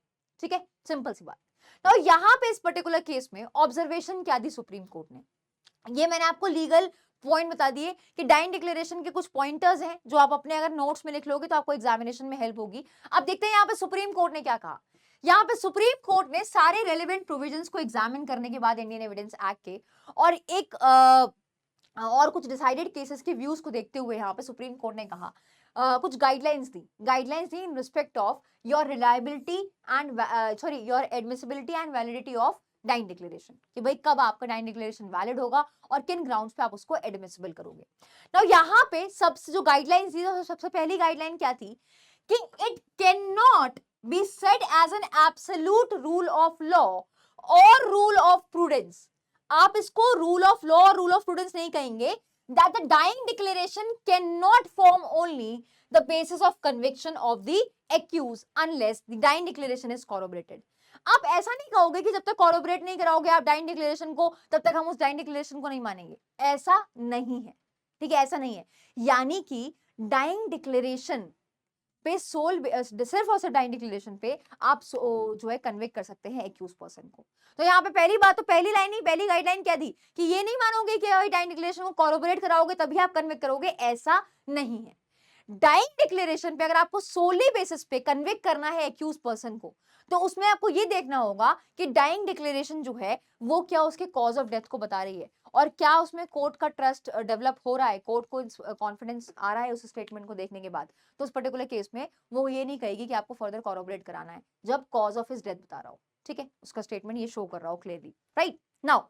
ठीक है, सिंपल सी बात। तो यहाँ पे इस पर्टिकुलर केस में ऑब्जर्वेशन क्या दी सुप्रीम कोर्ट ने, ये मैंने आपको लीगल पॉइंट बता दिए कि डाइंग डिक्लेरेशन के कुछ पॉइंटर्स हैं जो आप अपने अगर नोट्स में लिख लोगे तो आपको एग्जामिनेशन में हेल्प होगी। अब देखते हैं यहाँ पे सुप्रीम कोर्ट ने क्या कहा। यहाँ पे सुप्रीम कोर्ट ने सारे रेलेवेंट प्रोविजंस को एग्जामिन करने के बाद इंडियन एविडेंस एक्ट के और एक और कुछ डिसाइडेड केसेस के व्यूज को देखते हुए यहाँ पे सुप्रीम कोर्ट ने कहा कुछ गाइडलाइंस दी in respect of your reliability and sorry your admissibility and validity of dying declaration, कि भाई कब आपका डाइंग डिक्लेरेशन वैलिड होगा और किन ग्राउंड्स पे आप उसको एडमिसिबल करोगे। नाउ यहाँ पे सबसे जो गाइडलाइंस दी, सबसे पहली गाइडलाइन क्या थी कि it can not be said as an absolute rule of law और रूल ऑफ प्रूडेंस। आप इसको रूल ऑफ लॉ और रूल ऑफ प्रूडेंस नहीं कहेंगे, that the dying declaration cannot form only the basis of conviction of the accused unless the dying declaration is corroborated। आप ऐसा नहीं कहोगे कि जब तक कॉरोबोरेट नहीं कराओगे आप डाइंग डिक्लेरेशन को, तब तक हम उस डाइंग डिक्लेरेशन को नहीं मानेंगे, ऐसा नहीं है। ठीक है, ऐसा नहीं है। यानी कि डाइंग डिक्लेरेशन पे सोल सिर्फ और सिर्फ डाइंग डिक्लेरेशन पे आप जो है कन्विक्ट कर सकते हैं एक्यूज पर्सन को। तो यहाँ पे पहली बात, तो पहली लाइन ही, पहली गाइडलाइन क्या दी कि ये नहीं मानोगे कि डाइंग डिक्लेरेशन को कॉरोबोरेट कराओगे तभी आप कन्विक्ट करोगे, ऐसा नहीं है। डाइंग डिक्लेरेशन पे अगर आपको सोली बेसिस पे कन्विक्ट करना है एक्यूज पर्सन को, तो उसमें आपको ये देखना होगा कि डाइंग डिक्लेरेशन जो है वो क्या उसके कॉज ऑफ डेथ को बता रही है और क्या उसमें कोर्ट का ट्रस्ट डेवलप हो रहा है, कोर्ट को कॉन्फिडेंस आ रहा है उस स्टेटमेंट को देखने के बाद। तो उस पर्टिकुलर केस में वो ये नहीं कहेगी कि आपको फर्दर कॉरोबोरेट कराना है जब कॉज ऑफ हिज डेथ बता रहा हो, ठीक है, उसका स्टेटमेंट ये शो कर रहा हो क्लियरली, राइट। नाउ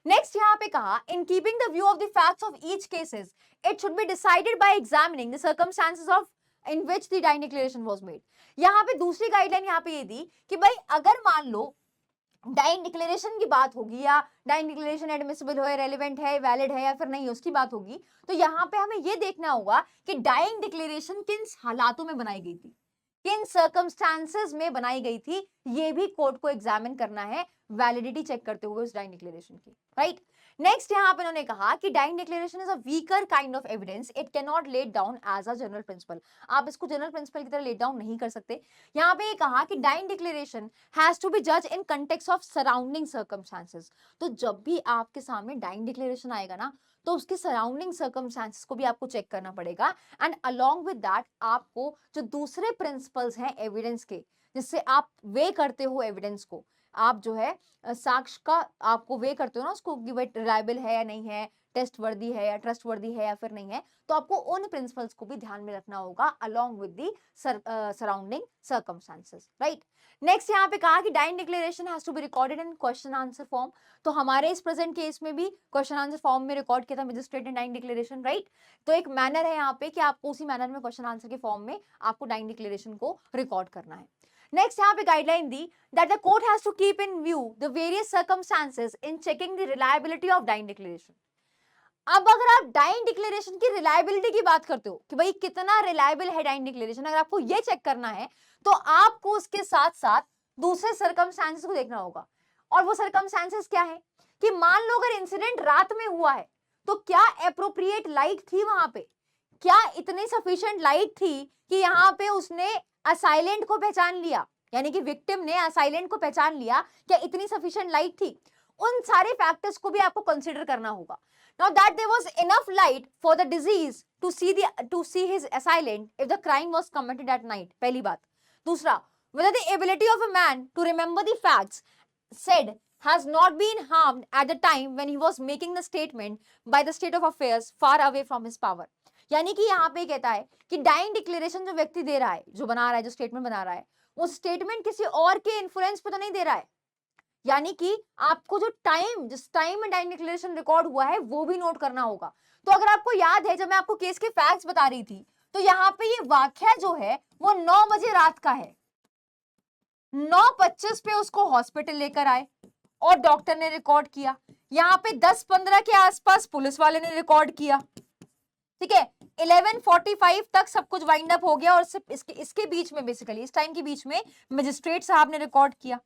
नेक्स्ट यहाँ पे कहा, in keeping the view of the facts of each cases it should be decided by examining the circumstances of in which the dying declaration was made. यहाँ पे दूसरी गाइडलाइन यहाँ पे ये दी कि भाई अगर मान लो डाइंग डिक्लेरेशन की बात होगी या डाइंग डिक्लेरेशन एडमिसिबल है, रेलेवेंट है, वैलिड है या फिर नहीं, उसकी बात होगी, तो यहाँ पे हमें ये देखना होगा कि डाइंग डिक्लेरेशन किन हालातों में बनाई गई थी, किन सर्कमस्टांसेस में बनाई गई थी, ये भी कोर्ट को एग्जामिन करना है वैलिडिटी चेक करते हुए उस डाइंग डिक्लेरेशन की, राइट। नेक्स्ट यहाँ पे उन्होंने कहा कि dying declaration is a weaker kind of evidence, it can not let down as a general principle. आप इसको जनरल प्रिंसिपल की तरह लेट डाउन नहीं कर सकते। यहाँ पे ये कहा कि dying declaration has to be जज in context of surrounding circumstances. तो जब भी आपके सामने डाइंग डिक्लेरेशन आएगा ना, तो उसके सराउंडिंग सर्कमस्टांसेस को भी आपको चेक करना पड़ेगा एंड अलोंग विद दैट आपको जो दूसरे प्रिंसिपल्स हैं एविडेंस के, जिससे आप वे करते हो एविडेंस को, आप जो है साक्ष्य का आपको वे करते हो ना उसको कि भाई रिलायबल है या नहीं है, टेस्ट वर्दी है या ट्रस्ट वर्दी है या फिर नहीं है, तो आपको उन प्रिंसिपल्स को भी ध्यान में रखना होगा along with the surrounding circumstances, right. Next यहाँ पे कहा कि dying declaration has to be recorded in question answer form. तो हमारे इस प्रेजेंट केस में भी क्वेश्चन आंसर फॉर्म में रिकॉर्ड किया था मजिस्ट्रेट ने डाइंग डिक्लेरेशन, राइट। तो एक मैनर है यहाँ पे कि आपको उसी मैनर में क्वेश्चन आंसर के फॉर्म में आपको डाइंग डिक्लेरेशन को रिकॉर्ड करना है। नेक्स्ट यहाँ पे guideline the that the court has to keep in view the various circumstances in checking the reliability of dying declaration। अब अगर आप डाइंग डिक्लेरेशन की रिलायबिलिटी की बात करते हो कि भाई कितना रिलायबल है डाइंग डिक्लेरेशन, अगर आपको ये चेक करना है तो आपको उसके साथ साथ दूसरे सर्कमस्टांसेस को देखना होगा। और वो सर्कमस्टांसेस क्या है कि मान लो अगर इंसिडेंट रात में हुआ है तो क्या एप्रोप्रिएट लाइट थी वहां पे, क्या इतनी सफिशिएंट लाइट थी कि यहाँ पे उसने असाइलेंट को पहचान लिया, यानी कि विक्टिम ने असाइलेंट को पहचान लिया, क्या इतनी सफिशिएंट लाइट थी। उन सारे फैक्टर्स को भी आपको कंसीडर करना होगा। Now that there was enough light for the deceased to see his assailant if the crime was committed at night, पहली बात। दूसरा, whether the ability of a man to remember the facts said has not been harmed at the time when he was making the statement by the state of affairs far away from his power। यानी कि यहाँ पे कहता है कि डाइंग डिक्लेरेशन जो व्यक्ति दे रहा है, जो बना रहा है, जो स्टेटमेंट बना रहा है, वो स्टेटमेंट किसी और के इन्फ्लुएंस पे तो नहीं दे रहा है। यानी कि आपको जो टाइम, जिस टाइम में डाइंग डिक्लेरेशन रिकॉर्ड हुआ है वो भी नोट करना होगा। तो अगर आपको याद है जब मैं आपको केस के फैक्ट्स बता रही थी, तो यहाँ पे ये वाकया जो है वो 9 बजे रात का है। 9:25 पे उसको हॉस्पिटल लेकर आए और डॉक्टर ने रिकॉर्ड किया। यहाँ पे 10:15 के आसपास पुलिस वाले ने रिकॉर्ड किया, ठीक है। 11:45 तक सब कुछ वाइंड अप हो गया और सिर्फ इसके बीच में, बेसिकली इस टाइम के बीच में मजिस्ट्रेट साहब ने रिकॉर्ड किया।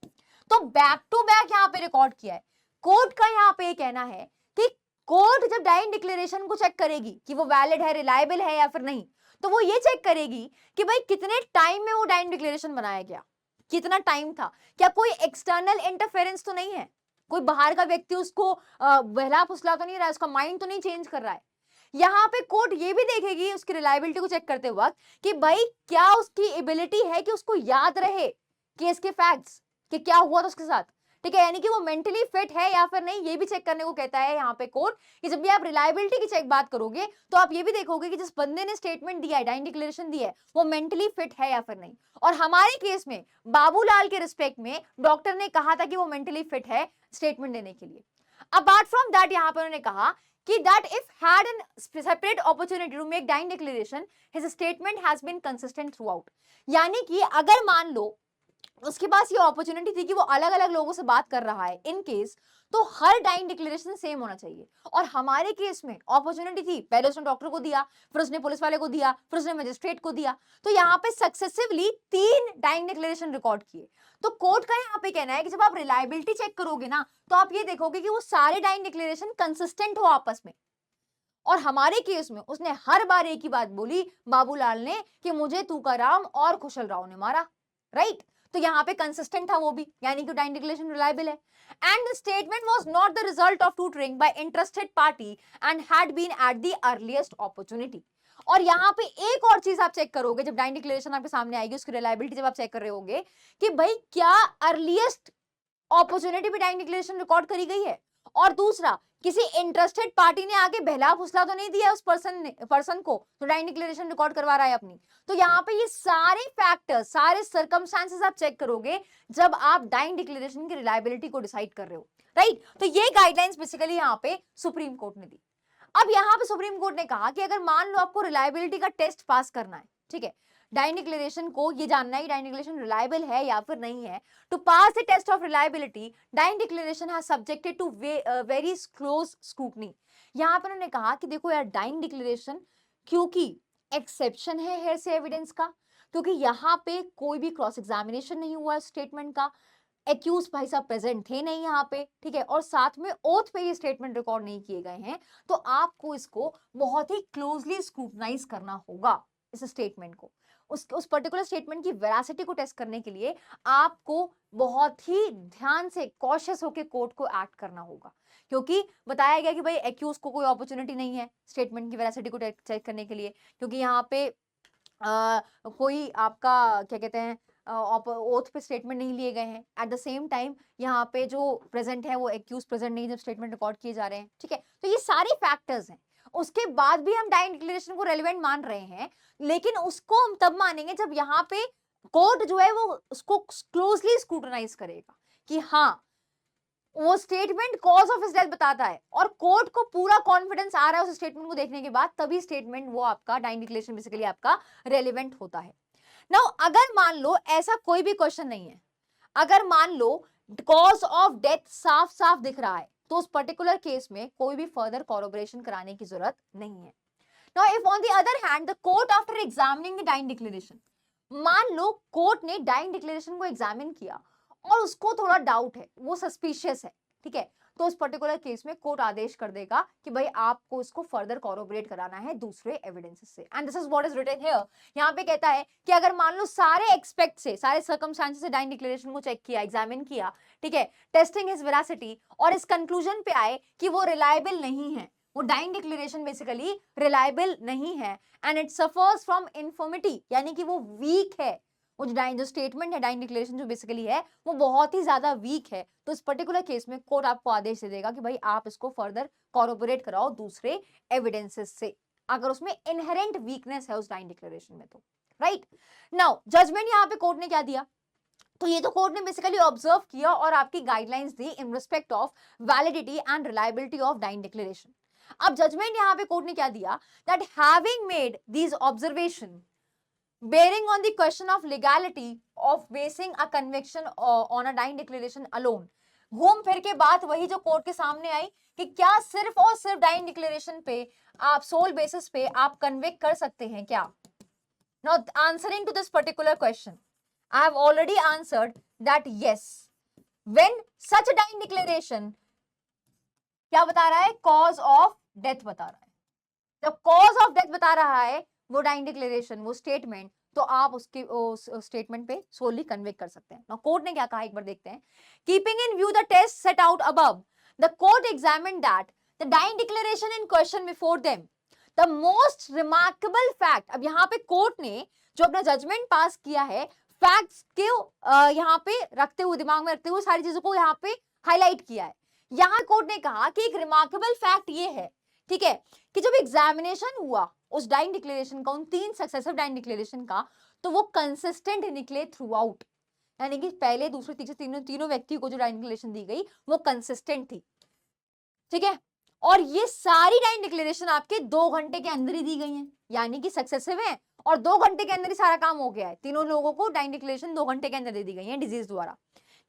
तो बैक टू बैक यहाँ पे रिकॉर्ड किया है। कोर्ट का यहाँ पे कहना है कि कोर्ट जब डाइंग डिक्लेरेशन को चेक करेगी कि वो वैलिड है, रिलायबल है या फिर नहीं, तो वो ये चेक करेगी कि भाई कितने टाइम में वो डाइंग डिक्लेरेशन बनाया गया, कितना टाइम था, क्या कोई एक्सटर्नल इंटरफेरेंस तो नहीं है, कोई बाहर का व्यक्ति उसको बहला फुसला तो नहीं रहा है, उसका माइंड तो नहीं चेंज कर रहा है। यहाँ पे कोर्ट ये भी देखेगी उसकी रिलायबिलिटी को चेक करते वक्त कि भाई क्या उसकी एबिलिटी है कि उसको याद रहे केस के फैक्ट्स कि क्या हुआ था उसके साथ, ठीक है। यानी कि वो मेंटली फिट है या फिर नहीं, ये भी चेक करने को कहता है यहाँ पे कोर्ट कि जब भी आप रिलायबिलिटी की चेक बात करोगे तो आप ये भी देखोगे कि जिस बंदे ने स्टेटमेंट दिया है, डाइंग डिक्लेरेशन दिया है, वो मेंटली फिट है या फिर नहीं। और हमारे केस में बाबूलाल के रिस्पेक्ट में डॉक्टर ने कहा था कि वो मेंटली फिट है स्टेटमेंट देने के लिए। अपार्ट फ्रॉम दैट यहाँ पर उन्होंने कहा कि that if had an separate opportunity to make dying declaration, his statement has been consistent throughout। यानी कि अगर मान लो उसके पास ये अपॉर्चुनिटी थी कि वो अलग अलग लोगों से बात कर रहा है इन केस, तो हर डाइंग डिक्लेरेशन सेम होना चाहिए। और हमारे केस में अपॉर्चुनिटी थी, पहले उसने डॉक्टर को दिया, फिर उसने पुलिस वाले को दिया, फिर उसने मजिस्ट्रेट को दिया, तो यहाँ पे सक्सेसिवली 3 डाइंग डिक्लेरेशन रिकॉर्ड किए। तो कोर्ट का यहाँ पे कहना है कि जब आप रिलायबिलिटी चेक करोगे ना, तो आप ये देखोगे कि वो सारे डाइंग डिक्लेरेशन कंसिस्टेंट हो आपस में। और हमारे केस में उसने हर बार एक ही बात बोली बाबूलाल ने कि मुझे तुकाराम और कुशल राव ने मारा, राइट। तो यहाँ पे कंसिस्टेंट था वो भी, यानी कि डाइंग डिक्लेरेशन रिलायबल है। And the statement was not the result of tutoring by interested party and had been at the earliest opportunity. और यहाँ पे एक और चीज आप चेक करोगे जब डाइंग डिक्लेरेशन आपके सामने आएगी, उसकी रिलायबिलिटी जब आप चेक कर रहे होगे कि भाई क्या अर्लीस्ट अपॉर्चुनिटी पे डाइंग डिक्लेरेशन रिकॉर्ड करी गई है, और दूसरा किसी इंटरेस्टेड पार्टी ने आके बहला फुसला तो नहीं दिया उस पर्सन को तो डाइंग डिक्लेरेशन रिकॉर्ड करवा रहा है अपनी। तो यहाँ पे ये सारे फैक्टर्स, सारे सर्कमस्टांसेस आप चेक करोगे जब आप डाइंग डिक्लेरेशन की रिलायबिलिटी को डिसाइड कर रहे हो, राइट। तो ये गाइडलाइंस बेसिकली यहाँ पे सुप्रीम कोर्ट ने दी। अब यहाँ पे सुप्रीम कोर्ट ने कहा कि अगर मान लो आपको रिलायबिलिटी का टेस्ट पास करना है, ठीक है, डाइंग डिक्लेरेशन को ये जानना है कि डाइंग डिक्लेरेशन रिलायबल है या फिर नहीं है, to pass the test of reliability dying declaration has subjected to very close scrutiny. यहाँ पे उन्होंने कहा कि देखो यार, डाइंग डिक्लेरेशन क्योंकि एक्सेप्शन है हेयरसे एविडेंस का, क्योंकि यहाँ पे कोई भी क्रॉस एग्जामिनेशन नहीं हुआ स्टेटमेंट का, एक्यूज भाई साहब प्रेजेंट थे नहीं यहाँ पे, ठीक है, और साथ में ओथ पे ये स्टेटमेंट रिकॉर्ड नहीं किए गए हैं, तो आपको इसको बहुत ही क्लोजली स्क्रूटनाइज करना होगा इस स्टेटमेंट को। उस पर्टिकुलर स्टेटमेंट की वेरासिटी को टेस्ट करने के लिए आपको बहुत ही ध्यान से कॉशियस होकर कोर्ट को एक्ट करना होगा, क्योंकि बताया गया कि भाई एक्यूज को कोई अपॉर्चुनिटी नहीं है स्टेटमेंट की वेरासिटी को चेक करने के लिए, क्योंकि यहाँ पे कोई आपका क्या कहते हैं ओथ पे स्टेटमेंट नहीं लिए गए हैं। एट द सेम टाइम यहाँ पे जो प्रेजेंट है वो एक्यूज प्रेजेंट नहीं जब स्टेटमेंट रिकॉर्ड किए जा रहे हैं, ठीक है। तो ये सारे फैक्टर्स हैं, उसके बाद भी हम डाइंग डिक्लेरेशन को रेलेवेंट मान रहे हैं, लेकिन उसको हम तब मानेंगे जब यहाँ पे कोर्ट जो है वो उसको क्लोजली स्क्रूटनाइज करेगा कि हाँ वो statement cause of his death बताता है और कोर्ट को पूरा कॉन्फिडेंस आ रहा है उस स्टेटमेंट को देखने के बाद, तभी स्टेटमेंट वो आपका डाइंग डिक्लेरेशन बेसिकली आपका रेलेवेंट होता है। नाउ अगर मान लो ऐसा कोई भी क्वेश्चन नहीं है, अगर मान लो कॉज ऑफ डेथ साफ साफ दिख रहा है, तो उस पर्टिकुलर केस में कोई भी फर्दर कॉरोबोरेशन कराने की जरूरत नहीं है। Now if on the other hand the court after examining the dying declaration, मान लो कोर्ट ने डाइंग डिक्लेरेशन को एग्जामिन किया और उसको थोड़ा डाउट है, वो सस्पिशियस है, ठीक है, तो उस पर्टिकुलर केस में कोर्ट आदेश कर देगा कि भाई आपको इसको फर्दर कॉरोबोरेट कराना है दूसरे एविडेंसेस से। And this is what is written here. यहाँ पे कहता है कि अगर मान लो सारे एक्सपेक्ट से, सारे सर्कमस्टांसेस से डाइंग डिक्लेरेशन को चेक किया, एग्जामिन किया, ठीक है, टेस्टिंग हिज वेरासिटी, और इस कंक्लूजन पे आए कि वो रिलायबल नहीं है, वो डाइंग डिक्लेरेशन बेसिकली रिलायबल नहीं है, and it suffers from infirmity, यानी कि वो वीक है, वो जो स्टेटमेंट है डाइंग डिक्लेरेशन जो बेसिकली है वो बहुत ही ज्यादा वीक है, तो इस पर्टिकुलर केस में कोर्ट आपको आदेश दे देगा कि भाई आप इसको फर्दर कॉरोबोरेट कराओ दूसरे एविडेंसेस से, अगर उसमें इनहेरेंट वीकनेस है उस डाइंग डिक्लेरेशन में तो, राइट। नाउ जजमेंट यहाँ पे कोर्ट ने क्या दिया, तो ये तो कोर्ट ने बेसिकली ऑब्जर्व किया और आपकी गाइडलाइंस दी in respect of validity and reliability of dying declaration. अब जजमेंट यहाँ पे कोर्ट ने क्या दिया, that having made these observation bearing on the question of legality of basing a conviction on a dying declaration alone, घूम फिर के बात वही जो कोर्ट के सामने आई कि क्या सिर्फ और सिर्फ डाइंग डिक्लेरेशन पे आप सोल बेसिस पे आप कन्विक्ट कर सकते हैं क्या। Now answering to this particular question, I have already answered that yes, when such a dying declaration क्या बता रहा है, cause of death बता रहा है, जब cause of death बता रहा है वो डाइंग डिक्लेरेशन, वो स्टेटमेंट, तो आप उसके स्टेटमेंट पे सोली कन्विक्ट कर सकते हैं। नाउ कोर्ट ने क्या कहा एक बार देखते हैं। Keeping in view the test set out above, the court examined that the dying declaration in question before them, the most remarkable fact, अब यहाँ पे कोर्ट ने जो अपना जजमेंट पास किया है फैक्ट्स के यहाँ पे रखते हुए, दिमाग में रखते हुए सारी चीजों को यहाँ पे हाईलाइट किया है। यहाँ कोर्ट ने कहा कि एक रिमार्केबल फैक्ट ये है, ठीक है, कि जब एग्जामिनेशन हुआ उस डाइंग डिक्लेरेशन का, उन 3 सक्सेसिव डाइंग डिक्लेरेशन का, तो वो कंसिस्टेंट निकले थ्रू आउट, यानी कि पहले दूसरे तीसरे तीनों व्यक्ति को जो डाइंग डिक्लेरेशन दी गई वो कंसिस्टेंट थी, ठीक है, और ये सारी डाइंग डिक्लेरेशन आपके 2 घंटे के अंदर ही दी गई हैं, यानी कि सक्सेसिव है और 2 घंटे के अंदर ही सारा काम हो गया है। तीनों लोगों को डाइंग डिक्लेरेशन 2 घंटे के अंदर दे दी गई है डिजीज द्वारा,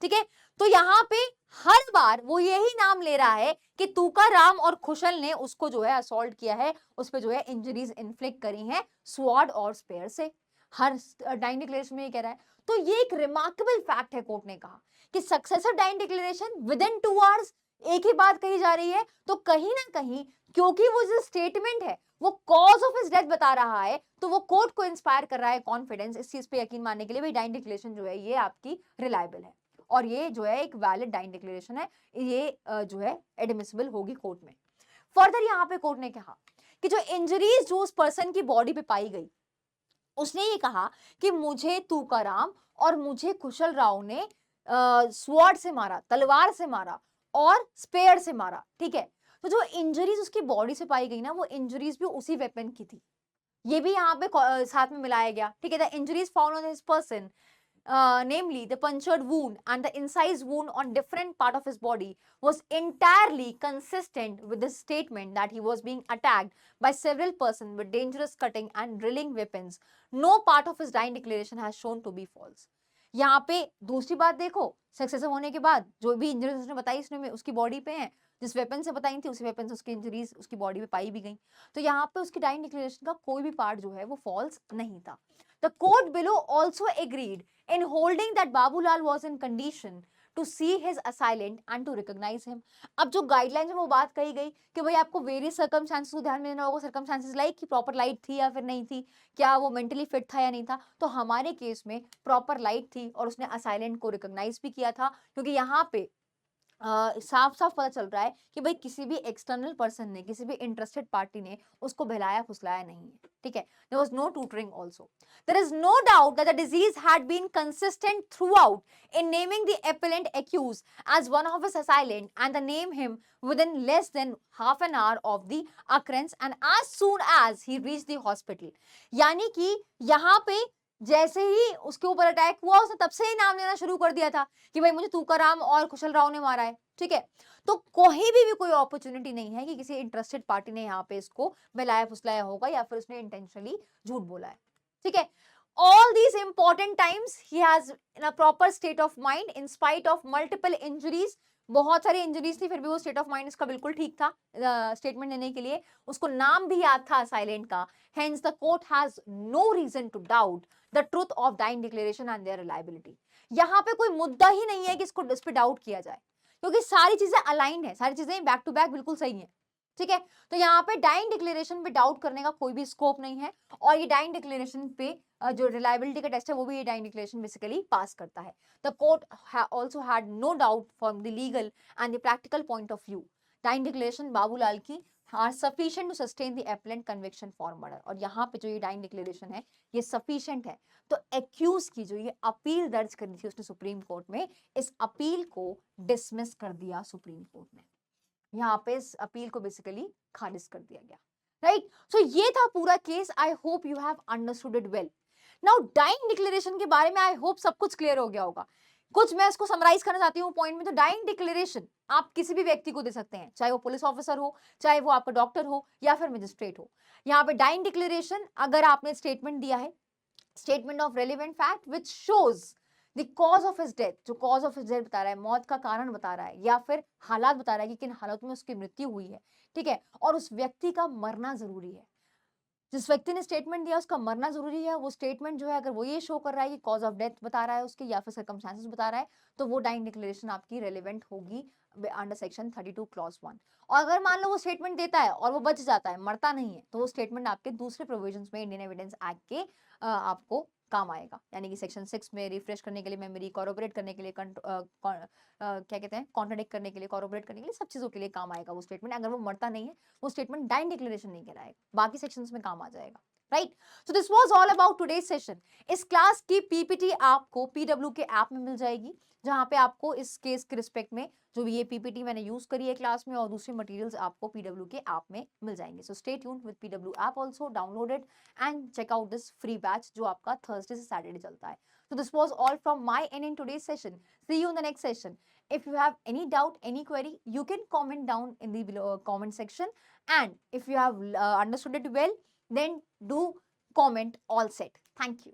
ठीक है। तो यहाँ पे हर बार वो यही नाम ले रहा है कि तुकाराम और खुशल ने उसको जो है असॉल्ट किया है, उस पे जो है इंजरीज इन्फ्लिक्ट करी हैं स्वॉर्ड और स्पेयर से, हर डाइंग डिक्लेरेशन में ये कह रहा है। तो ये एक रिमार्केबल फैक्ट है, कोर्ट ने कहा कि successive dying declaration within 2 hours एक ही बात कही जा रही है, तो कहीं ना कहीं क्योंकि वो जो स्टेटमेंट है वो कॉज ऑफ हिज डेथ बता रहा है, तो वो कोर्ट को इंस्पायर कर रहा है कॉन्फिडेंस इस चीज पे यकीन मानने के लिए, भाई डाइंग डिक्लेरेशन जो है ये आपकी रिलायबल है और ये जो है एक वैलिड डाइंग डिक्लेरेशन है, ये जो है एडमिसिबल होगी कोर्ट में। फर्दर यहाँ पे कोर्ट ने कहा कि जो इंजरीज जो उस पर्सन की बॉडी पे पाई गई, उसने ये कहा कि मुझे तुकाराम और मुझे कुशल राव ने स्वॉर्ड से मारा, तलवार से मारा और स्पेयर से मारा, ठीक है। तो जो इंजरीज उसकी बॉडी से पाई गई ना, वो इंजरीज भी उसी वेपन की थी, ये भी यहाँ पे साथ में मिलाया गया, ठीक है। The injuries found on his person, namely the punctured wound and the incised wound on different part of his body, was entirely consistent with the statement that he was being attacked by several persons with dangerous cutting and drilling weapons. No part of his dying declaration has shown to be false. यहाँ पे दूसरी बात देखो, सक्सेसिव होने के बाद जो भी इंजरीज उसने बताई उसने उसकी बॉडी पे हैं, जिस वेपन से बताई थी उसी वेपन से उसकी इंजरीज उसकी बॉडी पे पाई भी गई। तो यहाँ पे उसकी डाइंग डिक्लेरेशन का कोई भी पार्ट जो है वो फॉल्स नहीं था। The court below also agreed in holding that Babulal was in condition to see his assailant and to recognize him. अब जो गाइडलाइंस में वो बात कही गई कि भाई आपको वेरियस सर्कमस्टांसेस को ध्यान में लेना होगा, सर्कमस्टांसेस लाइक कि प्रॉपर लाइट थी या फिर नहीं थी, क्या वो मेंटली फिट था या नहीं था। तो हमारे केस में प्रॉपर लाइट थी और उसने असाइलेंट को रिकॉग्नाइज भी किया था, क्योंकि यहाँ पे साफ साफ पता चल रहा है कि भाई किसी भी एक्सटर्नल पर्सन ने, किसी भी इंटरेस्टेड पार्टी ने उसको बहलाया फुसलाया नहीं है, ठीक है। There was no tutoring also. There is no doubt that the disease had been consistent throughout in naming the appellant accused as one of his assailant and the name him within less than half an hour of the occurrence and as soon as he reached the hospital. यानी कि यहाँ पे जैसे ही उसके ऊपर अटैक हुआ उसने तब से ही नाम लेना शुरू कर दिया था कि भाई मुझे तुकाराम और कुशल राव ने मारा है, ठीक है। तो कोई भी कोई अपॉर्चुनिटी नहीं है कि किसी इंटरेस्टेड पार्टी ने यहाँ पे इसको बहलाया फुसलाया होगा या फिर उसने इंटेंशनली झूठ बोला है, ठीक है। All these important times he has in a proper state of mind in spite of multiple injuries. बहुत सारी इंजरीज थी फिर भी वो स्टेट ऑफ माइंड इसका बिल्कुल ठीक था स्टेटमेंट देने के लिए, उसको नाम भी याद था साइलेंट का। Hence the court has no reason to doubt the truth of dying declaration and their reliability. यहाँ पे कोई मुद्दा ही नहीं है कि इसको इस पे डाउट किया जाए, क्योंकि सारी चीजें अलाइंड है, सारी चीजें बैक टू बैक बिल्कुल सही है, ठीक है। तो यहाँ पे डाइंग डिक्लेरेशन पे डाउट करने का कोई भी स्कोप नहीं है और ये डाइंग डिक्लेरेशन पे जो रिलायबिलिटी का टेस्ट है वो भी ये डाइंग डिक्लेरेशन बेसिकली पास करता है। The court also had no doubt from the legal and the practical point of view dying declaration Babulal की are sufficient to sustain the appellant conviction for murder. और यहाँ पे जो ये डाइंग डिक्लेरेशन है ये सफिशिएंट है। तो एक्यूज की जो ये अपील दर्ज करनी थी उसने सुप्रीम कोर्ट में, इस अपील को डिसमिस कर दिया सुप्रीम कोर्ट ने, यहाँ पे इस अपील को बेसिकली खारिज कर दिया गया, राइट। सो ये था पूरा case. I hope you have understood it well. Now dying declaration के बारे में आई होप सब कुछ क्लियर हो गया होगा। कुछ मैं इसको समराइज करना चाहती हूँ पॉइंट में। तो डाइंग डिक्लेरेशन आप किसी भी व्यक्ति को दे सकते हैं, चाहे वो पुलिस ऑफिसर हो, चाहे वो आपका डॉक्टर हो या फिर मजिस्ट्रेट हो। यहाँ पे डाइंग डिक्लेरेशन अगर आपने स्टेटमेंट दिया है, statement of relevant fact which shows the cause of his death, जो कॉज ऑफ हिज डेथ बता रहा है, मौत का कारण बता रहा है या फिर हालात बता रहा है कि किन हालात में उसकी मृत्यु हुई है, ठीक है। और उस व्यक्ति का मरना जरूरी है, जिस व्यक्ति ने स्टेटमेंट दिया उसका मरना जरूरी है। वो स्टेटमेंट जो है अगर वो ये शो कर रहा है कि कॉज ऑफ डेथ बता रहा है उसके या फिर सर्कमस्टांसेस बता रहा है, तो वो डाइंग डिक्लेरेशन आपकी रेलेवेंट होगी अंडर सेक्शन 32 क्लॉज 1। और अगर मान लो वो स्टेटमेंट देता है और वो बच जाता है, मरता नहीं है, तो वो स्टेटमेंट आपके दूसरे प्रोविजंस में इंडियन एविडेंस एक्ट के आपको काम आएगा। यानी कि सेक्शन 6 में रिफ्रेश करने के लिए मेमोरी, कॉरोबरेट करने के लिए, क्या कहते हैं, कॉन्ट्राडिक्ट करने के लिए, कॉरोबरेट करने के लिए, सब चीजों के लिए काम आएगा वो स्टेटमेंट। अगर वो मरता नहीं है वो स्टेटमेंट डाइंग डिक्लेरेशन नहीं कहलाएगा, बाकी सेक्शंस में काम आ जाएगा, right. So this was all about today's session. इस क्लास की पीपीटी आपको पीडब्ल्यू के ऐप में मिल जाएगी, जहां पे आपको इस केस के रिस्पेक्ट में जो भी ये पीपीटी मैंने यूज करी है क्लास में और दूसरी मटेरियल्स आपको पीडब्ल्यू के ऐप में मिल जाएंगे। So stay tuned with PW app also, download it and check out this free batch जो आपका थर्सडे से सैटरडे चलता है। So this was all from my end in today's session. See you in the next session. If you have any doubt, any query, you can comment down in the below comment section. And if you have understood it well, then do comment all set. Thank you.